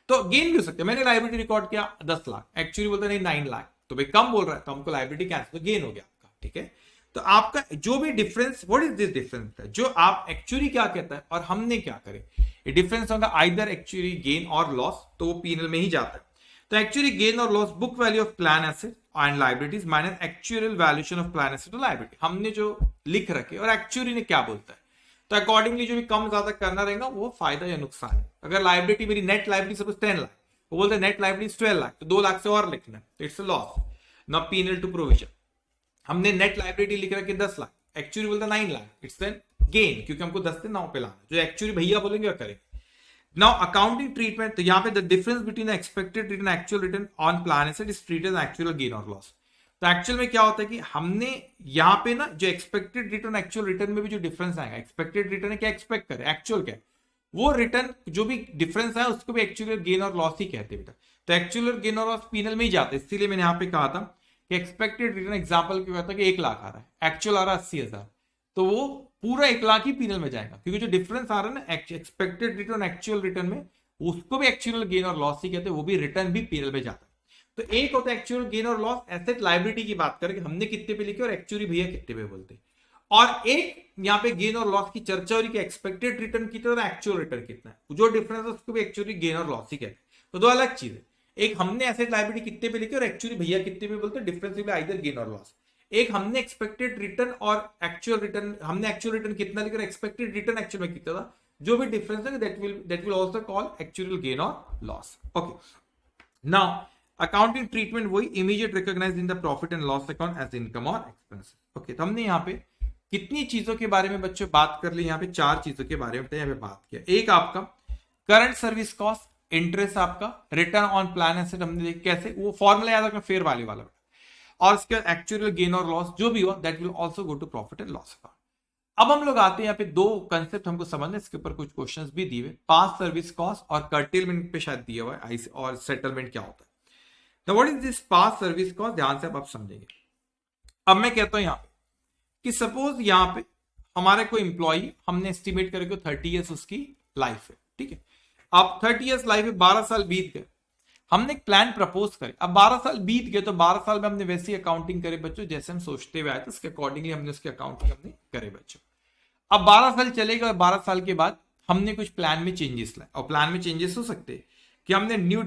तो गेन भी हो सकता है, मैंने लायबिलिटी रिकॉर्ड किया 10 लाख, एक्चुअली बोलता नहीं 9 लाख, तो भाई कम बोल रहा है, तो हमको लायबिलिटी कैंसिल, तो गेन हो गया आपका, ठीक है। तो आपका जो भी difference, what is this difference, जो आप एक्चुअली क्या कहता है और हमने क्या करे, ये डिफरेंस होगा आइदर एक्चुअली गेन और लॉस, तो वो पीएनएल में ही जाता है। तो एक्चुअली गेन और loss book value of plan asset and liabilities minus actual valuation of plan asset और लायबिलिटी, हमने जो लिख रखे और एक्चुअली ने क्या बोलता है, तो अकॉर्डिंगली जो भी कम ज्यादा करना रहेगा वो फायदा या नुकसान है। अगर लायबिलिटी मेरी नेट लायबिलिटी सपोज 10 लाख, वो बोलते हैं नेट लायबिलिटी 12 लाख, तो 2 लाख से और लिखना है, तो it's a loss, not PNL to provision. हमने नेट लायबिलिटी लिख रखी 10 लाख, एक्चुअली बोलता 9 लाख, इट्स देन गेन, क्योंकि हमको 10 से 9 पे लाना, जो एक्चुअली भैया बोलेंगे वो करेंगे। नाउ अकाउंटिंग ट्रीटमेंट, तो यहाँ पे the difference between expected return actual return on plan asset is treated as actual gain और लॉस। तो एक्चुअल में क्या होता है कि हमने यहाँ पे ना जो एक्सपेक्टेड रिटर्न एक्चुअल रिटर्न में भी जो डिफरेंस आएगा, एक्सपेक्टेड रिटर्न है क्या एक्सपेक्ट करे, एक्चुअल क्या है, वो रिटर्न जो भी डिफरेंस है उसको भी एक्चुअल गेन और लॉस ही कहते हैं बेटा। तो एक्चुअल गेन और लॉस पीएनएल में ही जाते हैं, इसीलिए मैंने यहाँ पे कहा था कि एक्सपेक्टेड रिटर्न एग्जाम्पल क्या कहता है कि 1 लाख आ रहा है, एक्चुअल आ रहा है 80,000, तो वो पूरा 1 लाख ही पीएनएल में जाएगा, क्योंकि जो डिफरेंस आ रहा है ना एक्सपेक्टेड रिटर्न एक्चुअल रिटर्न में, उसको भी एक्चुअल गेन और लॉस ही कहते हैं, वो भी रिटर्न भी पीएनएल में जाता है। तो एक होता है एक्चुअल गेन और लॉस एसेट लायबिलिटी की बात करें, हमने कितने पे लिखे और एक्चुअली भैया कितने पे बोलते, और एक यहाँ पे गेन और लॉस की चर्चा हो रही है, एक्सपेक्टेड रिटर्न कितना और एक्चुअल रिटर्न कितना है, जो डिफरेंस है उसको भी एक्चुअली गेन और लॉस ही कहते हैं। तो 2 अलग चीज है, एक हमने एसेट लायबिलिटी कितने पे लिखे और एक्चुअली भैया कितने पे बोलते हैं, डिफरेंस भी आइदर गेन और लॉस। एक हमने एक्सपेक्टेड रिटर्न और एक्चुअल रिटर्न, हमने एक्चुअल रिटर्न कितना लिखा और एक्सपेक्टेड रिटर्न एक्चुअल में कितना था, जो भी डिफरेंस है that will also call actual gain और loss, okay. Now accounting treatment वही immediate recognize in the profit and loss account as income और एक्सपेंस, ओके। तो हमने यहाँ पे कितनी चीजों के बारे में बच्चों बात कर ली, यहाँ पे 4 चीजों के बारे में यहाँ पे बात किया। एक आपका करंट सर्विस कॉस्ट, इंटरेस्ट आपका, रिटर्न ऑन प्लान एसेट हमने देख कैसे, वो फॉर्मूला याद रखना फेयर वैल्यू वाला, और उसके एक्चुअल गेन और लॉस जो भी हो that will also go to profit and loss account. अब हम लोग आते हैं यहाँ पे दो कंसेप्ट हमको समझना, इसके ऊपर कुछ क्वेश्चंस भी दिए हुए, पास सर्विस कॉस्ट और कर्टेलमेंट पे शायद दिया हुआ है, और सेटलमेंट क्या होता है। तो what is this pass service cost, ध्यान से आप समझेंगे। अब मैं कहता हूं यहाँ पे कि सपोज यहाँ पे हमारे कोई इंप्लॉई हमने एस्टिमेट करके 30 ईयर्स उसकी लाइफ है, ठीक है। अब 30 ईयर्स लाइफ है, 12 साल बीत गए, हमने एक प्लान प्रपोज करे। अब 12 साल बीत गए तो 12 साल में हमने वैसी अकाउंटिंग करे बच्चों जैसे हम सोचते हुए आए थे, उसके अकॉर्डिंगली हमने उसकी अकाउंटिंग हमने करे बच्चों। अब 12 साल चले गए और 12 साल के बाद हमने कुछ प्लान में चेंजेस लाए, और प्लान में चेंजेस हो सकते हैं कि हमने न्यू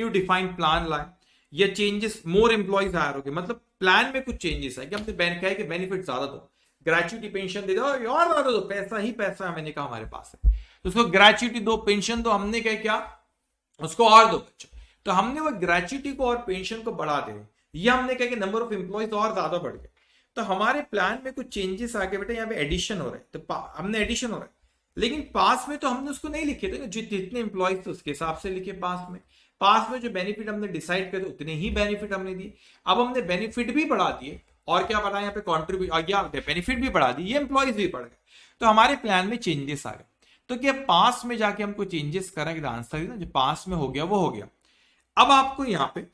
डिफाइंड प्लान लाए, या चेंजेस मोर एम्प्लॉइज हायर हो गए, मतलब प्लान में कुछ चेंजेस है कि हमने कहा कि बेनिफिट ज्यादा दो, ग्रेचुइटी पेंशन दे दो और ज्यादा दो, पैसा ही पैसा है, मैंने कहा हमारे पास है तो उसको ग्रेचुइटी दो, पेंशन दो, हमने कहा क्या उसको और दो बच्चों। तो हमने वो ग्रेचुइटी को और पेंशन को बढ़ा दे, ये हमने कहा कि नंबर ऑफ एम्प्लॉइज और ज्यादा बढ़ गए, तो हमारे प्लान में कुछ चेंजेस आ गए बेटा, यहाँ पे एडिशन हो रहा है, तो हमने एडिशन हो रहा है, लेकिन पास में तो हमने उसको नहीं लिखे थे, जितने एम्प्लॉइज थे उसके हिसाब से लिखे पास में जो बेनिफिट हमने डिसाइड करे उतने ही बेनिफिट हमने दिए। अब हमने बेनिफिट भी बढ़ा दिए और क्या बढ़ा, यहाँ पे कॉन्ट्रीब्यूट बेनिफिट भी बढ़ा दिए, ये एम्प्लॉइज भी बढ़ गए, तो हमारे प्लान में चेंजेस आ गए। तो क्या पास में जाके हमको चेंजेस करेंगे, आंसर ना जो पास में हो गया वो हो गया। अब आपको यहाँ पे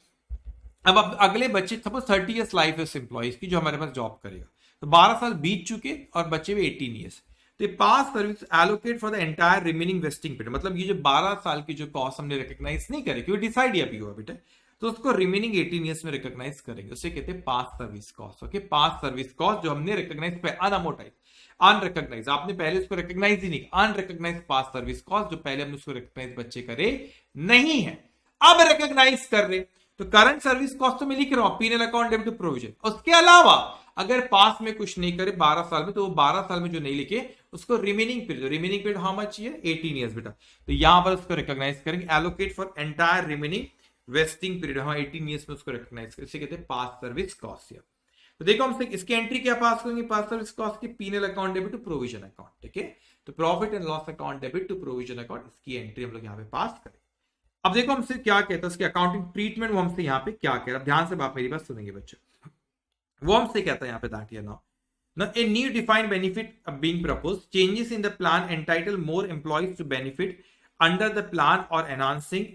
अब अगले बच्चे सपोज 30 ईयर्स लाइफ है उस एम्प्लॉइज की जो हमारे पास जॉब करेगा, तो 12 साल बीत चुके और बच्चे हुए 18 ईयर्स, तो past service allocate for the entire remaining vesting period, मतलब ये जो 12 साल की जो कॉस्ट हमने रिकॉग्नाइज नहीं करे क्योंकि डिसाइड ही अभी हुआ बेटा, तो उसको रिमेनिंग 18 ईयर्स में रिकॉग्नाइज करेंगे, उसे कहते हैं पास सर्विस कॉस्ट। ओके, पास सर्विस कॉस्ट जो हमने रिकॉग्नाइज पे अनअमोटाइज अनरिकॉग्नाइज, आपने पहले उसको रिकॉग्नाइज ही नहीं, अनरिकॉग्नाइज पास सर्विस कॉस्ट जो पहले हमने उसको रिकॉग्नाइज बच्चे करे नहीं है, अब रिकॉग्नाइज कर रहे, तो करंट सर्विस कॉस्ट तो मैं लिख रहा हूं PNL account debit to provision. उसके अलावा अगर पास में कुछ नहीं करे 12 साल में, तो वो 12 साल में जो नहीं लिखे उसको remaining period how much year 18 years बेटा, तो यहां पर उसको रिकॉग्नाइज करेंगे, allocate for entire remaining vesting period, हाँ 18 ईयर्स में उसको रिकॉग्नाइज करेंगे, इसे कहते हैं पास सर्विस कॉस्ट। तो देखो हम इसकी एंट्री क्या पास करेंगे, पास सर्विस कॉस्ट की PNL account debit to provision account, ठीक है, तो profit and loss account debit to provision account, इसकी एंट्री हम लोग यहाँ पे पास करें। अब देखो हमसे क्या कहता है उसकी अकाउंटिंग ट्रीटमेंट, वो हमसे यहाँ पे क्या कह रहा है, ध्यान से आप मेरी बात सुनेंगे बच्चों। वो हमसे कहता है यहाँ पे दैट या now a new defined benefit being proposed, changes in the plan entitle more employees to benefit under the plan or enhancing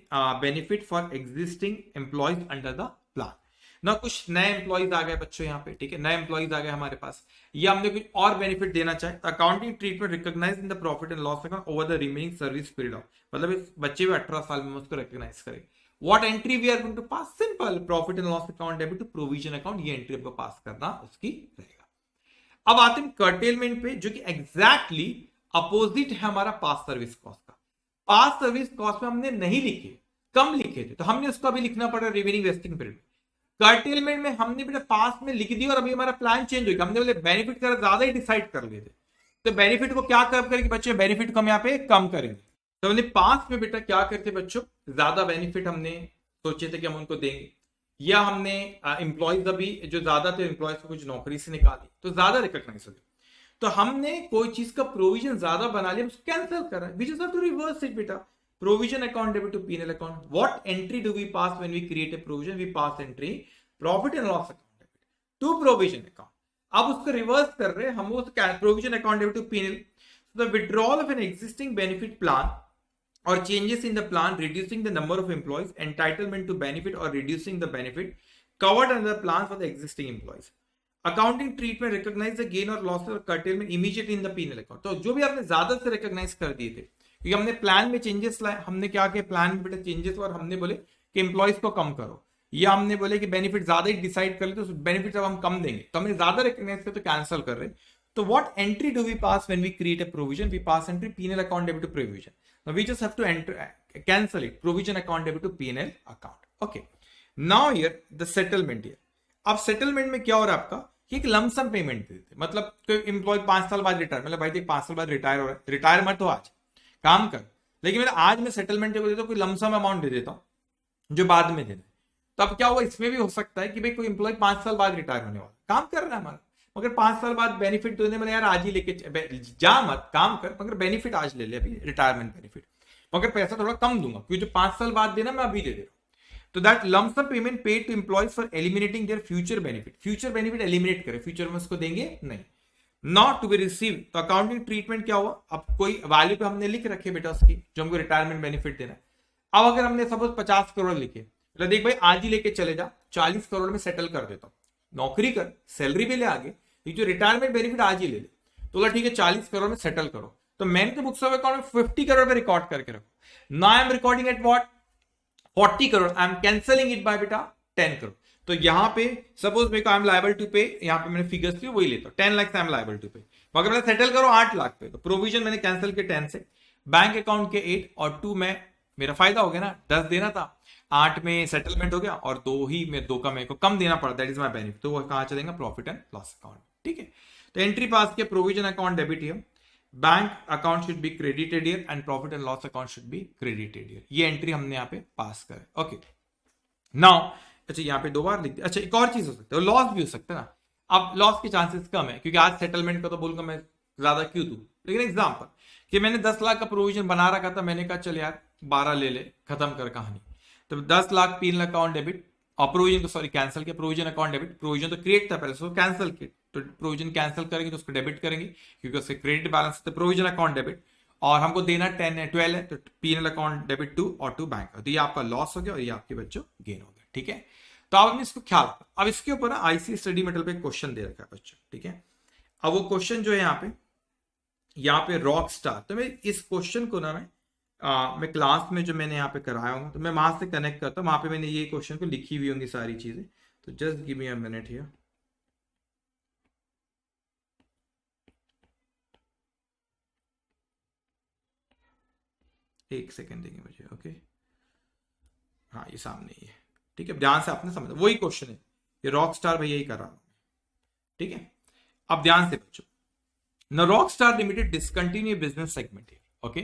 benefit for existing employees under the plan। ना कुछ नए एम्प्लॉइज आ गए बच्चों यहाँ पे, ठीक है, नए एम्प्लॉइज आ गए हमारे पास, या हमने कुछ और बेनिफिट देना चाहे, तो accounting treatment recognize in the profit and loss account over the remaining service period of, मतलब इस बच्चे भी 18 साल में उसको रिकॉग्नाइज करेंगे। What entry we are going to pass, simple profit and loss account debit to provision account, ये एंट्री आपको पास करना उसकी रहेगा। अब आते हैं कर्टेलमेंट पे जो कि एग्जैक्टली अपोजिट है हमारा पास सर्विस कॉस्ट का। पास सर्विस कॉस्ट में हमने नहीं लिखे, कम लिखे थे, तो हमने उसको अभी लिखना पड़ा रिमेनिंग वेस्टिंग पीरियड। कर्टेलमेंट में हमने बेटा पास में लिख दिया और अभी हमारा प्लान चेंज हो गया, हमने बोले बेनिफिट का ज्यादा ही डिसाइड कर लिए थे, तो बेनिफिट को क्या कम करेंगे बच्चे, बेनिफिट को हम यहाँ पे कम करेंगे। तो हमने पास में बेटा क्या करते बच्चों, ज्यादा बेनिफिट हमने सोचे थे कि हम उनको देंगे, या हमने एम्प्लॉयज अभी जो ज्यादा थे एम्प्लॉयज को कुछ नौकरी से निकाली तो ज्यादा रिकॉग्नाइज हो गया, तो हमने कोई चीज का प्रोविजन ज्यादा बना लिया, उसको कैंसिल कर रहा है, we just have to reverse it बेटा, provision account debit to P&L account. What entry do we pass when we create a provision? We pass entry profit and loss account debit to provision account. अब उसको रिवर्स कर रहे हैं हम, उस provision account debit to P&L. So the withdrawal of an existing benefit plan or changes in the plan reducing the number of employees, entitlement to benefit or reducing the benefit covered under the plan for the existing employees. Accounting treatment recognize the gain or loss or curtailment immediately in the P&L account. तो जो भी आपने ज्यादा से रिकॉग्नाइज कर दिए थे, क्योंकि हमने प्लान में चेंजेस लाए, हमने क्या किया प्लान में बेटा चेंजेस, और हमने बोले कि एम्प्लॉइज को कम करो, या हमने बोले कि बेनिफिट ज्यादा ही डिसाइड कर ले तो बेनिफिट अब हम कम देंगे, तो हमने ज्यादा रिकॉग्नाइज किया तो कैंसिल कर रहे। तो what entry do we pass when we create a provision, we pass entry P&L account debit to provision, now we just have to enter cancel it, provision account debit to P&L account. Okay, now here the settlement here. अब सेटलमेंट में क्या हो रहा है आपका, एक लमसम पेमेंट देते, मतलब कोई एम्प्लॉय 5 साल बाद रिटायर, मतलब भाई देख 5 साल बाद रिटायर हो रहा है, रिटायर मत हो आज काम कर, लेकिन मैंने आज मैं सेटलमेंट को देता हूँ, कोई लमसम अमाउंट दे देता हूँ जो बाद में दे दे। तो अब क्या हुआ, इसमें भी हो सकता है कि भाई कोई एम्प्लॉय 5 साल बाद रिटायर होने वाला, काम कर रहा है हमारा, मगर 5 साल बाद बेनिफिट देने में यार आज ही लेके जा मत, काम कर मगर बेनिफिट आज ले ले, अभी रिटायरमेंट बेनिफिट, मगर पैसा थोड़ा कम दूंगा क्योंकि जो 5 साल बाद देना मैं अभी दे रहा हूँ। तो that lump sum payment paid to employees for eliminating their future benefit, future benefit eliminate करे, फ्यूचर में उसको देंगे नहीं, नॉट टू बी रिसीव। तो अकाउंटिंग ट्रीटमेंट क्या हुआ, अब कोई वैल्यू पे हमने लिख रखे बेटा उसकी जो हमको रिटायरमेंट बेनिफिट देना है। अब अगर हमने सपोज 50 करोड़ लिखे, तो देख भाई आज ही लेके चले जा, 40 करोड़ में सेटल कर देता हूं, नौकरी कर, सैलरी भी ले आगे, ये जो रिटायरमेंट बेनिफिट आज ही ले ले, तो बोला ठीक है 40 करोड़ में सेटल करो। तो मैंने तो बुक्स ऑफ अकाउंट में 50 करोड़ में रिकॉर्ड करके रखो, ना I am recording at what 40 crore, I am cancelling it by बेटा 10 करोड़। तो यहां पे सपोज मेरे को आई एम लायबल टू पे, यहां पे मैंने फिगर्स लिए वही लेता हूं, 10 lakh I am liable to pay, मगर मैंने सेटल करो 8 लाख पे, तो प्रोविजन मैंने कैंसिल के 10 से, बैंक अकाउंट के 8 और 2 में मेरा फायदा हो गया ना, 10 देना था, 8 में सेटलमेंट हो गया और 2 ही में 2 का मेरे को कम देना पड़ा, दैट इज माय बेनिफिट, तो वो कहां चलेगा प्रॉफिट एंड लॉस अकाउंट। ठीक है, तो एंट्री पास किया, provision account debit here, bank account should be credited here and profit and loss account should be credited here, ये एंट्री हमने यहाँ पे पास करे। ओके नाउ अच्छा यहाँ पे 2 बार लिख दिया। अच्छा एक और चीज हो सकता है, लॉस भी हो सकता है ना, अब लॉस के चांसेस कम है क्योंकि आज सेटलमेंट का तो बोलूंगा मैं ज्यादा क्यों दूं, लेकिन एग्जांपल कि मैंने 10 लाख का प्रोविजन बना रखा था, मैंने कहा चल यार 12 ले ले, खत्म कर कहानी, तो 10 लाख P&L अकाउंट डेबिट और प्रोविजन को सॉरी कैंसिल किया, प्रोविजन अकाउंट डेबिट, प्रोविजन तो क्रिएट था पहले उसको कैंसिल किया, तो प्रोविजन कैंसिल करेंगे तो उसको डेबिट करेंगे क्योंकि उससे क्रेडिट बैलेंस तो प्रोविजन अकाउंट डेबिट, और हमको देना 10 है 12 है, तो P&L अकाउंट डेबिट 2 और 2 बैंक, तो ये आपका लॉस हो गया और ये आपके बच्चों गेन हो गया। ठीक है, तो आपने इसको ख्याल रखा। अब इसके ऊपर ना आईसी स्टडी मेटेरियल पे क्वेश्चन दे रखा है बच्चों। ठीक है, अब वो क्वेश्चन जो है यहाँ पे रॉक स्टार, तो मैं इस क्वेश्चन को ना मैं क्लास में जो मैंने यहाँ पे कराया हूँ तो मैं वहां से कनेक्ट करता हूँ, वहां पे मैंने ये क्वेश्चन को लिखी हुई होंगी सारी चीजें, तो just give me a minute here. एक सेकेंड देंगे मुझे। ओके हाँ ये सामने ही है। ठीक है, ध्यान से आपने समझा, वही क्वेश्चन है, ये रॉक स्टार भैया ही कर रहा हूं। ठीक है, अब ध्यान से बच्चों, Now Rockstar Limited discontinue business segment here. Okay.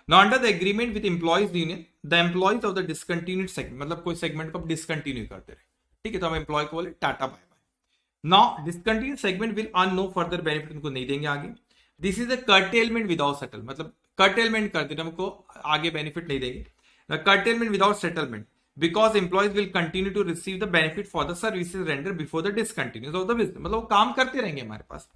Now under the agreement with employees union, the employees of the discontinued segment, मतलब कोई segment को डिसकंटिन्यू करते रहे, ठीक है, तो हम एम्प्लॉय को बोले tata bye bye. Now discontinued segment will earn no further benefit, उनको नहीं देंगे आगे। This is a curtailment without settle, मतलब कर्टेलमेंट कर देते हमको आगे बेनिफिट नहीं देंगे। Curtailment without settlement because employees will continue to receive the benefit for the services render before the discontinuance of the business, मतलब वो काम करते रहेंगे हमारे पास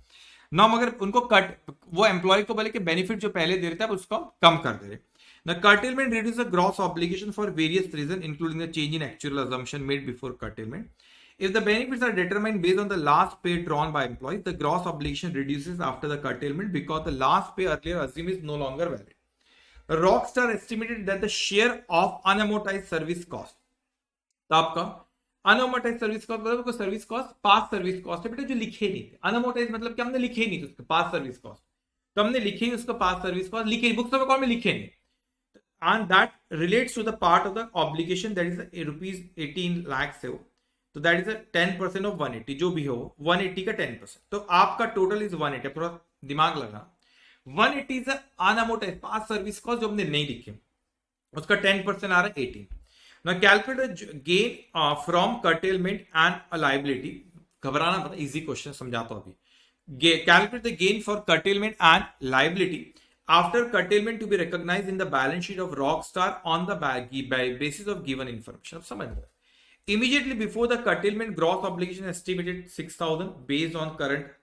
ना, मगर उनको कट वो एम्प्लॉय को बोले कि बेनिफिट जो पहले दे रहे थे उसको कम कर दे रहे। The curtailment reduces the gross obligation for various reasons, including the change in actual assumption made before curtailment. If the benefits are determined based on the last pay drawn by employees, the gross obligation reduces after the curtailment because the last pay earlier assumed is no longer valid. Rockstar estimated that the share of unamortized service cost, तो आपका अनअमोर्टाइज सर्विस कॉस्ट मतलब सर्विस कॉस्ट पास सर्विस कॉस्ट है बेटा, जो लिखे नहीं थे। अनअमोर्टाइज मतलब कि हमने लिखे नहीं थे उसका पास सर्विस कॉस्ट, तो हमने लिखे ही उसका पास सर्विस कॉस्ट लिखे बुक्स ऑफ अकाउंट में लिखे नहीं, and that relates to the part of the obligation that is rupees 18 lakh से हो, तो दैट इज 10% ऑफ 180, जो भी हो 180 का 10%, तो आपका टोटल इज 180। थोड़ा दिमाग लगा, 180 इज अनअमोर्टाइज पास सर्विस कॉस्ट जो हमने नहीं लिखे, उसका 10% आ रहा है 18। Now calculate the gain from curtailment and a liability. घबराना पता, easy question समझाता हूं अभी। Calculate the gain for curtailment and liability after curtailment to be recognized in the balance sheet of Rockstar on the basis of given information. अब समझ रहे, immediately before the curtailment, gross obligation estimated 6,000 based on current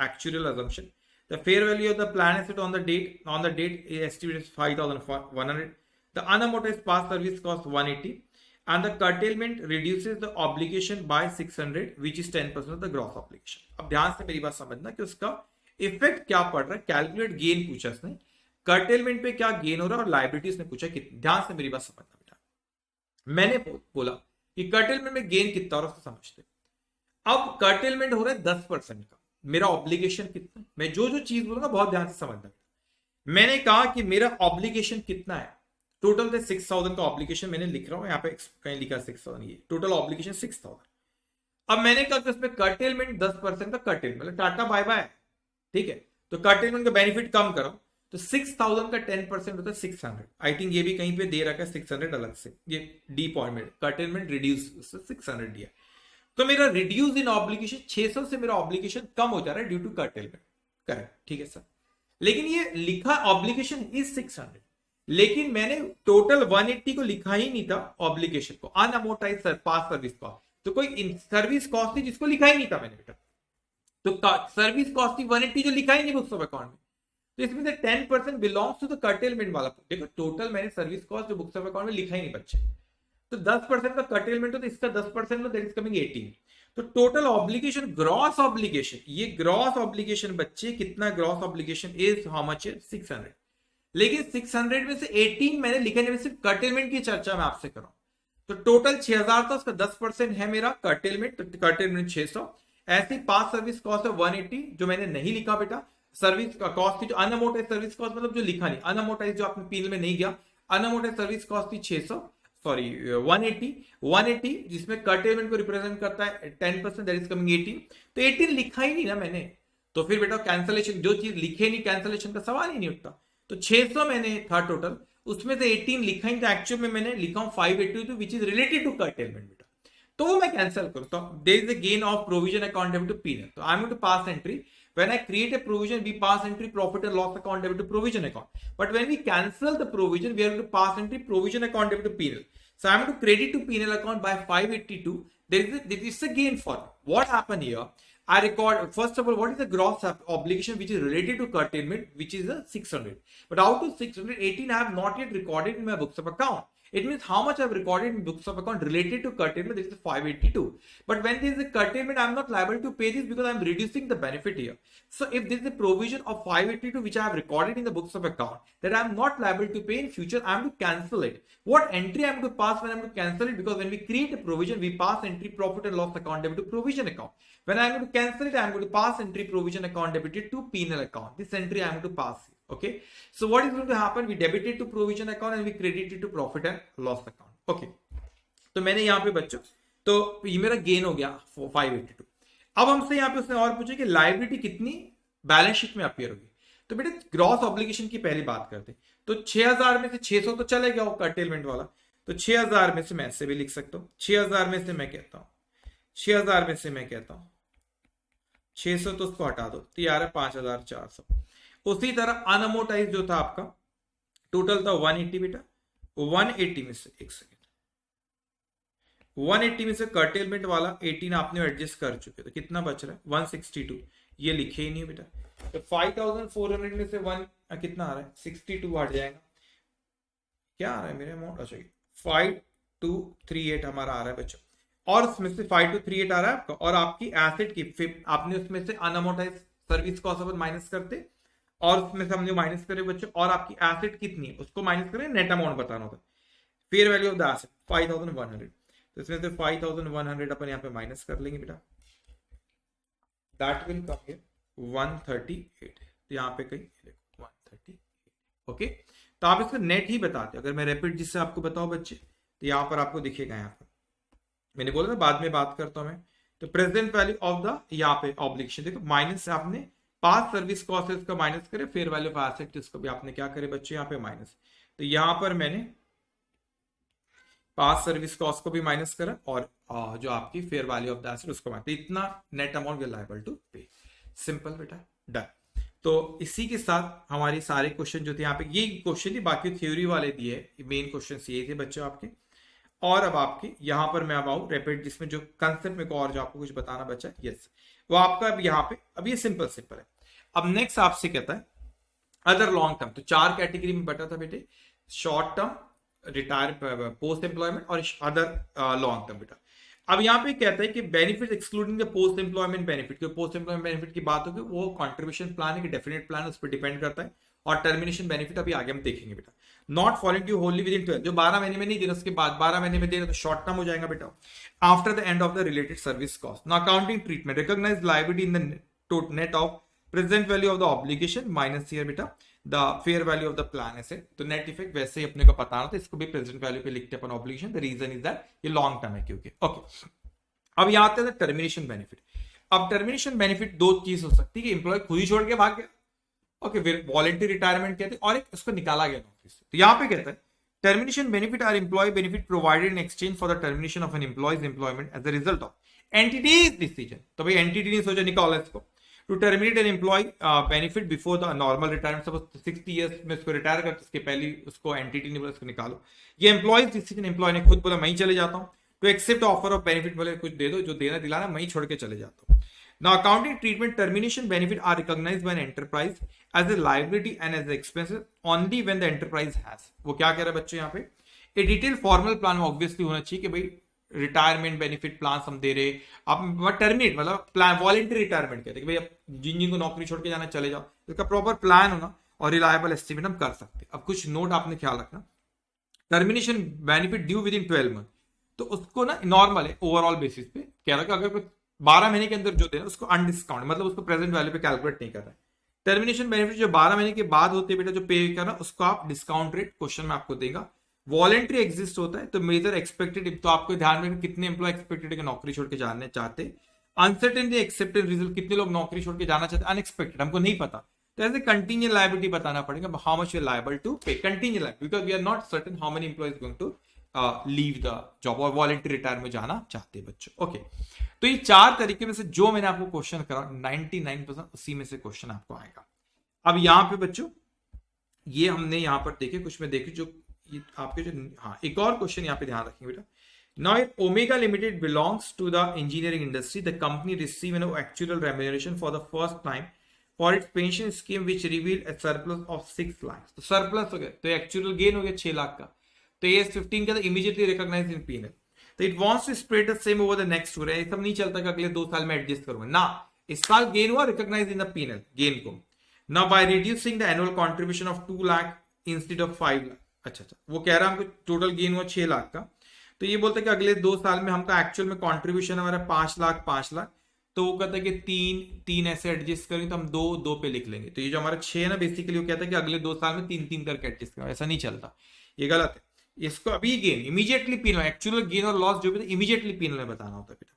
actuarial assumption. The fair value of the plan asset on the date is estimated 5,100. The unamortized past service cost 180 and the curtailment reduces the obligation by 600 which is 10% of the gross obligation. अब ध्यान से मेरी बात समझना कि उसका इफेक्ट क्या पड़ रहा है। कैलकुलेट गेन पूछा इसने, कर्टेलमेंट पे क्या गेन हो रहा है और लायबिलिटीज ने पूछा कितनी। ध्यान से मेरी बात समझना बेटा, मैंने बोला कि कर्टेलमेंट में गेन कितना और उसको समझते। अब कर्टेलमेंट हो रहा है 10% का, मेरा ऑब्लिगेशन कितना, मैं जो चीज बोलूंगा बहुत ध्यान से समझना। मैंने कहा कि मेरा ऑब्लिगेशन कितना है, टोटल थे 6,000 का ऑब्लिगेशन, मैंने लिख रहा हूं यहाँ पे कहीं लिखा 6,000, ये टोटल ऑब्लिगेशन 6,000। अब मैंने कहा कि उसमें कर्टेलमेंट 10% का कर्टेलमेंट मतलब टाटा बाय बाय, ठीक है, तो कर्टेलमेंट का बेनिफिट कम करो, तो 6,000 का 10% होता है 600। आई थिंक ये भी कहीं पे दे रखा है 600 अलग से, ये डी पॉइंट में कर्टेलमेंट रिड्यूस 600 दिया, तो मेरा रिड्यूस इन ऑब्लिगेशन 600 से मेरा ऑब्लिगेशन कम हो जा रहा है ड्यू टू कर्टेलमेंट। करेक्ट, ठीक है सर, लेकिन ये लिखा ऑब्लिगेशन इज 600, लेकिन मैंने टोटल 180 को लिखा ही नहीं था ऑब्लिगेशन को, अनअमोर्टाइज पास सर्विस कॉस्ट, तो कोई सर्विस कॉस्ट थी जिसको लिखा ही नहीं था मैंने बेटा, तो सर्विस कॉस्ट थी 180 जो लिखा ही नहीं बुक्स ऑफ अकाउंट में, तो इसमें से 10% बिलोंग्स टू द कर्टेलमेंट वाला। देखो टोटल मैंने सर्विस कॉस्ट जो बुक्स ऑफ अकाउंट में लिखा ही नहीं बच्चे, तो 10% का कर्टेलमेंट हो तो इसका 10% दैट इज कमिंग 18। तो टोटल ऑब्लिगेशन, ग्रॉस ऑब्लिगेशन, ये ग्रॉस ऑब्लिगेशन बच्चे कितना, gross obligation is how much, 600। लेकिन 600 में से 18 मैंने लिखा नहीं, सिर्फ कर्टेलमेंट की चर्चा मैं आपसे कर रहा हूं। तो टोटल 6000 था, उसका 10% है मेरा कर्टेलमेंट, तो कर्टेलमेंट 600। ऐसी पास सर्विस कॉस्ट है 180 जो मैंने नहीं लिखा बेटा, सर्विस का कॉस्ट थी जो अनअमोर्टाइज सर्विस कॉस्ट, मतलब जो लिखा नहीं, अनअमोर्टाइज जो आपने पीएल में नहीं गया, अनअमोर्टाइज सर्विस कॉस्ट थी 600, सॉरी 180 जिसमें कर्टेलमेंट को रिप्रेजेंट करता है 10%, दैट इज कमिंग 18। तो 18 लिखा ही नहीं ना मैंने, तो फिर बेटा कैंसलेशन, जो चीज लिखे नहीं कैंसलेशन का सवाल ही नहीं उठता। तो 600 मैंने था टोटल, उसमें से 18 लिखा ही था, एक्चुअल में मैंने लिखा हूं 582 which is related to curtailment बेटा, तो वो मैं कैंसिल करूं, तो there is a gain of provision account debit to PL. तो I am going to pass entry, when I create a provision we pass entry profit and loss account debit to provision account, but when we cancel the provision we are going to pass entry provision account debit to P&L. So I am going to credit to P&L account by 582, there is a gain for me. What happened here, I record first of all what is the gross obligation which is related to curtailment, which is a 600, but out of 618 I have not yet recorded in my books of account. It means how much I've recorded in books of account related to curtailment, this is 582. But when there is a curtailment, I'm not liable to pay this because I'm reducing the benefit here. So if there is a provision of 582 which I have recorded in the books of account that I'm not liable to pay in future, I'm to cancel it. What entry I'm to pass when I'm to cancel it? Because when we create a provision, we pass entry profit and loss account debit to provision account. When I'm going to cancel it, I'm going to pass entry provision account debited to P&L account. This entry I'm going to pass. Okay, so what is going to happen, we debit it to provision account and we credit it to profit and loss account. Okay, तो मैंने यहाँ पे बच्चों, तो ये मेरा गेन हो गया 582। अब हमसे यहाँ पे उसने और पूछा कि लाइबिलिटी कितनी बैलेंस शीट में अपीयर होगी, तो बेटे ग्रॉस ऑब्लिगेशन की पहली बात करते हैं। तो 6000 में से 600 तो चले गया वो कर्टेलमेंट वाला, तो 6000 में से मैं ऐसे भी लिख सकता हूँ, 6000 में से मैं कहता हूँ 6000 में से मैं कहता हूँ 600 तो उसको हटा दो, तो यार है 5400। उसी तरह अनअमोर्टाइज जो था आपका टोटल था 180 बेटा, 180 में से एक सेकेंड, 180 में से कर्टेलमेंट वाला 18 आपने एडजस्ट कर चुके, तो कितना बच रहा है 162, ये लिखे ही नहीं बेटा। तो 5400 में से 1 कितना आ रहा है 62 हट जाएगा, क्या आ रहा है मेरे अमाउंट, अच्छा 5238 हमारा आ रहा है बच्चों, और उसमें से 5238 आ रहा है आपका, और आपकी एसेट की आपने उसमें से अनअमोर्टाइज सर्विस कॉस्ट माइनस करते, और उसमें से हमने माइनस करे बच्चों, और आपकी एसेट कितनी है उसको माइनस करें, नेट अमाउंट बताना होता है, fair value of the asset 5100, तो इसमें से 5100 अपन यहाँ पे माइनस कर लेंगे बेटा, दैट विल कम हियर 138, तो यहाँ पे कहीं 138। ओके, तो आप इसका नेट ही बताते, अगर मैं रैपिड जिससे आपको बताऊं बच्चे, तो यहाँ पर आपको दिखेगा, यहाँ पर मैंने बोला था बाद में बात करता हूं मैं, तो प्रेजेंट वैल्यू ऑफ द यहाँ पे ऑब्लिगेशन देखो, माइनस आपने पास सर्विस कॉस्ट है इसका माइनस करे, फेयर वैल्यू ऑफ एसेट इसको भी आपने क्या करे बच्चे यहाँ पे माइनस, तो यहाँ पर मैंने पास सर्विस कॉस्ट को भी माइनस करा, और जो आपकी fair value of the asset उसको माइनस, इतना net amount we are liable to pay, simple बेटा, डन। तो इसी के साथ हमारी सारे क्वेश्चन जो थे यहाँ पे ये क्वेश्चन थी, बाकी थ्योरी वाले दिए, मेन क्वेश्चन ये थे बच्चों आपके। और अब आपके यहाँ पर मैं अब आऊँ रैपिड, जिसमें जो कंसेप्ट में को और जो आपको कुछ बताना बचा है, यस वो आपका अब यहाँ पे, अब ये सिंपल है। अब नेक्स्ट आपसे कहता है अदर लॉन्ग टर्म, तो 4 कैटेगरी में बटा था बेटे, short term, retire, post employment और अदर लॉन्ग टर्म बेटा। अब यहाँ पे कहता है कि benefit excluding the post employment benefit, post employment benefit की बात होगी, वो कॉन्ट्रीब्यूशन प्लान है कि डेफिनेट प्लान, उस पर डिपेंड करता है, और टर्मिनेशन बेनिफिट अभी आगे हम देखेंगे बेटा। Not following to wholly within 12, जो 12 महीने में नहीं दे रहा उसके बाद 12 महीने में दे रहा तो शॉर्ट टर्म हो जाएगा बेटा, after the end of the related service cost. Now accounting treatment, recognize liability in the net of present value of the obligation minus here बेटा the fair value of the plan asset, तो नेट इफेक्ट वैसे ही अपने को पता ना, तो इसको भी प्रेजेंट वैल्यू पे लिखते अपन obligation, the reason is that ये लॉन्ग टर्म है क्योंकि। ओके, अब यहाँ आते हैं टर्मिनेशन बेनिफिट। अब टर्मिनेशन बेनिफिट दो चीज हो सकती है कि एम्प्लॉय खुद ही छोड़ के भाग गया, ओके, फिर वॉलंटरी रिटायरमेंट कहते हैं, और एक उसको निकाला गया नौकरी से, तो यहाँ पे कहता है termination benefit are employee benefit provided in exchange for the termination of an employees employment as a result of entities decision. तो भाई एंटिटी नहीं सोचा, निकालो इसको, to terminate an employee benefit before the normal retirement, suppose 60 years में उसको रिटायर कर, उसके पहले उसको एंटिटी नहीं बोला, उसको निकालो। ये एम्प्लॉय डिसीजन, एम्प्लॉय ने खुद बोला मैं ही चले जाता हूँ। तो एक्सेप्ट ऑफर ऑफ बेनिफिट, बोले कुछ दे दो, जो देना दिलाना मैं ही छोड़ के चले जाता हूँ। Now, accounting treatment termination benefit are recognized by an enterprise as a liability and as expenses only when the enterprise has, वो क्या कह रहा है बच्चे यहाँ पे, ए डिटेल फॉर्मल प्लान में ऑब्वियसली होना चाहिए कि भाई रिटायरमेंट बेनिफिट प्लान हम दे रहे, आप टर्मिनेट मतलब प्लान वॉलेंटरी रिटायरमेंट कहते हैं कि भाई जिन जिनको नौकरी छोड़ के जाना चले जाओ, इसका प्रॉपर प्लान होना और रिलायबल एस्टिमेट हम कर सकते हैं। अब कुछ नोट आपने ख्याल रखना, termination benefit due with in 12 month, तो उसको ना नॉर्मल है ओवरऑल बेसिस पे कह रहा है कि अगर कोई 12 महीने के अंदर जो देना उसको अनडिस्काउंट, मतलब उसको प्रेजेंट वैल्यू पे कैलकुलेट नहीं कर रहा है। टर्मिनेशन बेनिफिट जो 12 महीने के बाद होते हैं बेटा, जो पे करना उसको आप डिस्काउंट रेट क्वेश्चन में आपको देगा। वॉलेंट्री एग्जिस्ट होता है तो मेजर एक्सपेक्टेड, तो आपको ध्यान में कितने एम्प्लॉय एक्सपेक्टेड है नौकरी छोड़ के जाने चाहते, अनसर्टेनिटी एक्सेप्टेड रिजल्ट, कितने लोग नौकरी छोड़ के जाना चाहते, अनएक्सपेक्टेड हमको नहीं पता, तो ऐसे कंटीन्यूअल लायबिलिटी बताना पड़ेगा, how much you are liable to pay continual liability, because we are not certain how many employees going to leave the job और वॉलेंट्री रिटायर में जाना चाहते हैं बच्चों। ओके, तो ये 4 तरीके में से जो मैंने आपको क्वेश्चन करा 99% उसी में से क्वेश्चन आपको आएगा। अब यहाँ पे बच्चों ये हमने यहाँ पर देखे, कुछ में देखे जो ये आपके जो, हाँ एक और क्वेश्चन यहाँ पे ध्यान रखेंगे बेटा। Now if Omega Limited belongs to the engineering industry, the company receive an actual remuneration for the first time for its pension scheme which reveal a surplus of 6 lakh, तो सरप्लस हो गया तो एक्चुअल गेन हो गया 6 लाख का, तो ये 15 का इमीडिएटली रिकॉग्नाइज इन पीएनएल, तो it wants to spread the same over the next 2 year, सब नहीं चलता कि अगले 2 साल में एडजस्ट करूंगा ना, इस साल गेन हुआ recognise in the PNL gain को। Now by reducing the annual contribution of 2 lakh instead of 5 lakh, अच्छा वो कह रहा है हमको टोटल गेन हुआ 6 लाख का, तो ये बोलता है कि अगले 2 साल में हमका एक्चुअल में कंट्रीब्यूशन हमारा 5 लाख, तो वो कहता है कि 3 ऐसे एडजस्ट करेंगे तो हम 2 पे लिख लेंगे, तो ये जो हमारा 6 है ना बेसिकली वो कहता है कि अगले 2 साल में 3 करके एडजस्ट करेंगे, ऐसा नहीं चलता, ये गलत है। इसको अभी gain immediately PNL, actual gain और लॉस जो भी इमीडिएटली पीनल में बताना होता है बेटा।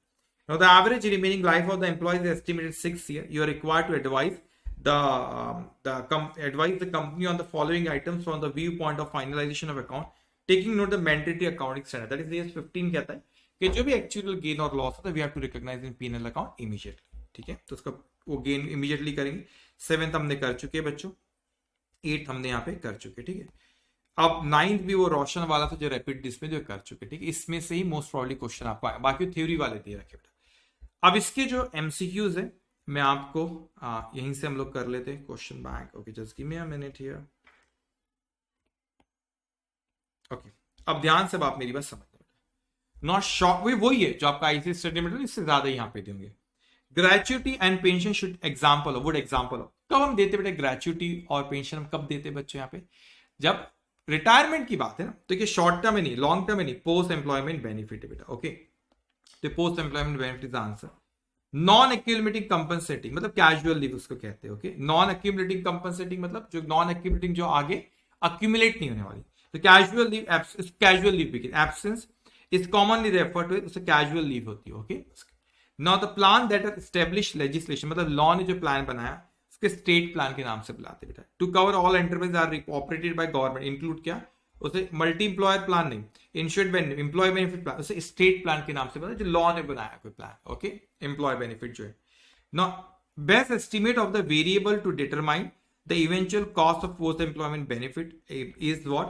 Now the average remaining life of the employee is estimated 6 year, you are required to advise the company on the following items from the viewpoint of finalization of account, taking note the mandatory accounting standard, that is AS 15 कहता है कि जो भी एक्चुअल गेन और लॉस होता है we have to recognise in PNL account immediately, ठीक है, तो उसका वो गेन इमीडिएटली करेंगे। 7th हमने कर चुके हैं बच्चों, 8th हमने यहाँ पे कर चुके, ठीक है। अब 9th भी वो रोशन वाला था जो रैपिड डिस्प्ले जो कर चुके, ठीक है, इसमें से ही मोस्ट प्रॉब्ली क्वेश्चन आपको आएगा, बाकी थ्योरी वाले दे रखे बेटा। अब इसके जो एमसीक्यूज है मैं आपको यहीं से हम लोग कर लेते हैं question bank. Okay just give me a minute here. Okay अब ध्यान से आप मेरी बात समझ नॉट शॉर्ट, वही है जो आपका आईसी स्टेटमेंट, इससे ज्यादा यहाँ पे देंगे। Gratuity and pension should example हो, वुड एग्जाम्पल हो, कब हम देते बेटे ग्रेचुटी और पेंशन, हम कब देते बच्चों यहाँ पे, जब रिटायरमेंट की बात है ना, तो ये शॉर्ट टर्म में नहीं, लॉन्ग टर्म में नहीं, पोस्ट एम्प्लॉयमेंट बेनिफिट है बेटा। ओके तो post employment benefit is answer. Non accumulating compensating मतलब कैजुअल लीव उसको कहते हैं। ओके नॉन एक्यूमुलेटिंग कंपनसेटिंग मतलब जो नॉन एक्यूमुलेटिंग जो आगे अक्यूमुलेट नहीं होने वाली, तो कैजुअल लीव, कैजुअल लीव भी absence is commonly refer to, उससे कैजुअल लीव होती है। Okay now the plan that are establish legislation मतलब लॉ ने जो प्लान बनाया उसके स्टेट प्लान के नाम से बुलाते बेटा। To cover all enterprise are operated by government, include क्या, उसे मल्टी एम्प्लॉयर प्लान नहीं, इंश्योर्ड एम्प्लॉय बेनिफिट प्लान, उसे स्टेट प्लान के नाम से पता जो लॉ ने बनाया कोई प्लान। ओके एम्प्लॉय बेनिफिट जो है। Now best estimate of the variable to determine the eventual cost of post employment benefit is what,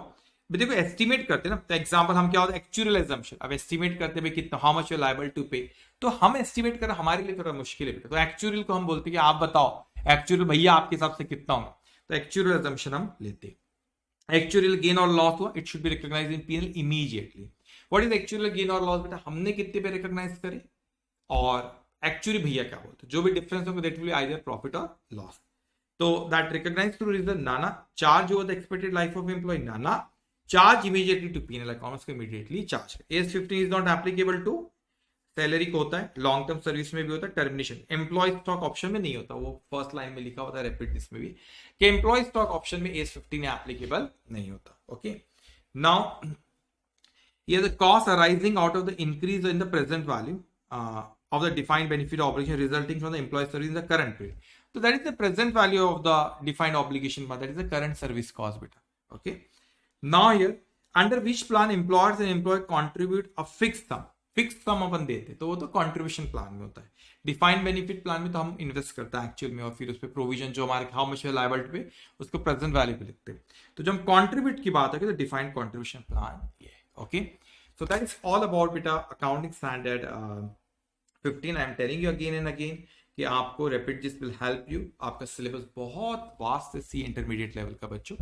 देखो एस्टिमेट करते हैं ना, तो एग्जांपल हम क्या होता है एक्चुअल एजम्पशन, अब एस्टिमेट करते हैं कितना how much you liable to pay, तो हम एस्टिमेट करना हमारे लिए थोड़ा मुश्किल है, तो एक्चुअल को हम बोलते हैं कि आप बताओ एक्चुअल भैया आपके हिसाब से कितना होगा, तो एक्चुअल एजम्पशन हम लेते हैं। एक्चुअल गेन और लॉस हुआ, it should be recognised in PNL immediately. What is actual gain और लॉस बेटा, हमने कितने पे रिकॉग्नाइज करे और एक्चुअली भैया क्या बोलते, जो भी डिफरेंस होगा that will be either profit और लॉस, तो दैट रिकॉग्नाइज्ड थ्रू रीजन नाना charge over the expected life of employee, नाना charge immediately to PNL accounts को immediately charge. AS 15 is not applicable to salary को होता है, लॉन्ग टर्म सर्विस में भी होता है, टर्मिनेशन एम्प्लॉय स्टॉक ऑप्शन में नहीं होता, वो फर्स्ट लाइन में लिखा होता है रैपिड इसमें भी कि एम्प्लॉय स्टॉक ऑप्शन में एस 15 एप्लीकेबल नहीं होता। ओके नाउ ये the cost arising out of the increase in the present value of the defined benefit obligation resulting from the employee service in the current period, so that is the present value of the defined obligation, but that is the current service cost beta. Okay now here under which plan employers and employee contribute a fixed sum fix sum अपन देते तो वो तो कंट्रीब्यूशन प्लान में होता है। डिफाइंड बेनिफिट प्लान में तो हम इन्वेस्ट करते हैं एक्चुअल में और फिर उस पर प्रोविजन जो हमारे हाउ मच लायबिलिटी पे उसको प्रेजेंट वैल्यू पे लिखते हैं। तो जब हम कंट्रीब्यूट की बात है तो डिफाइंड कंट्रीब्यूशन प्लान ये okay. So that is all about बेटा accounting standard 15। I am telling you again and again कि आपको रैपिड जिस विल हेल्प यू। आपका सिलेबस बहुत वास्ट है सी इंटरमीडिएट लेवल का बच्चों,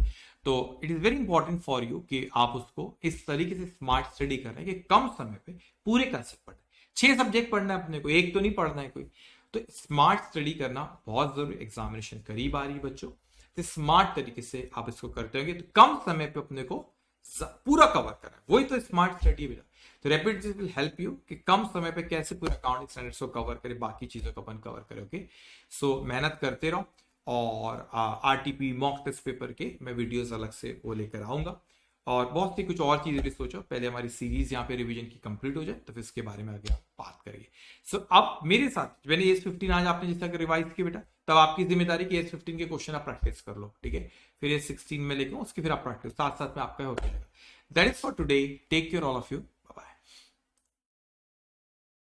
तो it is very important for you कि आप उसको इस तरीके से स्मार्ट स्टडी कर रहे हैं कि कम समय पे पूरे कंसेप्ट पढ़े। 6 सब्जेक्ट पढ़ना है अपने को, एक तो नहीं पढ़ना है कोई। तो स्मार्ट स्टडी करना बहुत जरूरी, एग्जामिनेशन करीब आ रही है बच्चों, तो स्मार्ट तरीके से आप इसको करते होंगे तो कम समय पे अपने को पूरा कवर करना है, वही तो स्मार्ट स्टडी बेटा। तो रैपिड विल हेल्प यू कि कम समय पे कैसे पूरा अकाउंटिंग स्टैंडर्ड्स को कवर करे, बाकी चीजों को अपन कवर करें ओके। सो मेहनत करते रहो और आरटीपी मॉक टेस्ट पेपर के मैं वीडियोस अलग से वो लेकर आऊंगा और बहुत सी कुछ और चीजें भी सोचो। पहले हमारी सीरीज यहाँ पे रिवीजन की कंप्लीट हो जाए तो फिर इसके बारे में आगे बात करेंगे। सो अब मेरे साथ मैंने AS15 आज आपने जैसा रिवाइज किया बेटा, तब आपकी जिम्मेदारी कि AS15 के क्वेश्चन आप प्रैक्टिस कर लो, ठीक है। फिर AS16 में लेके उसके फिर आप प्रैक्टिस साथ साथ में आपका हो जाएगा। That is for today, take care all of you.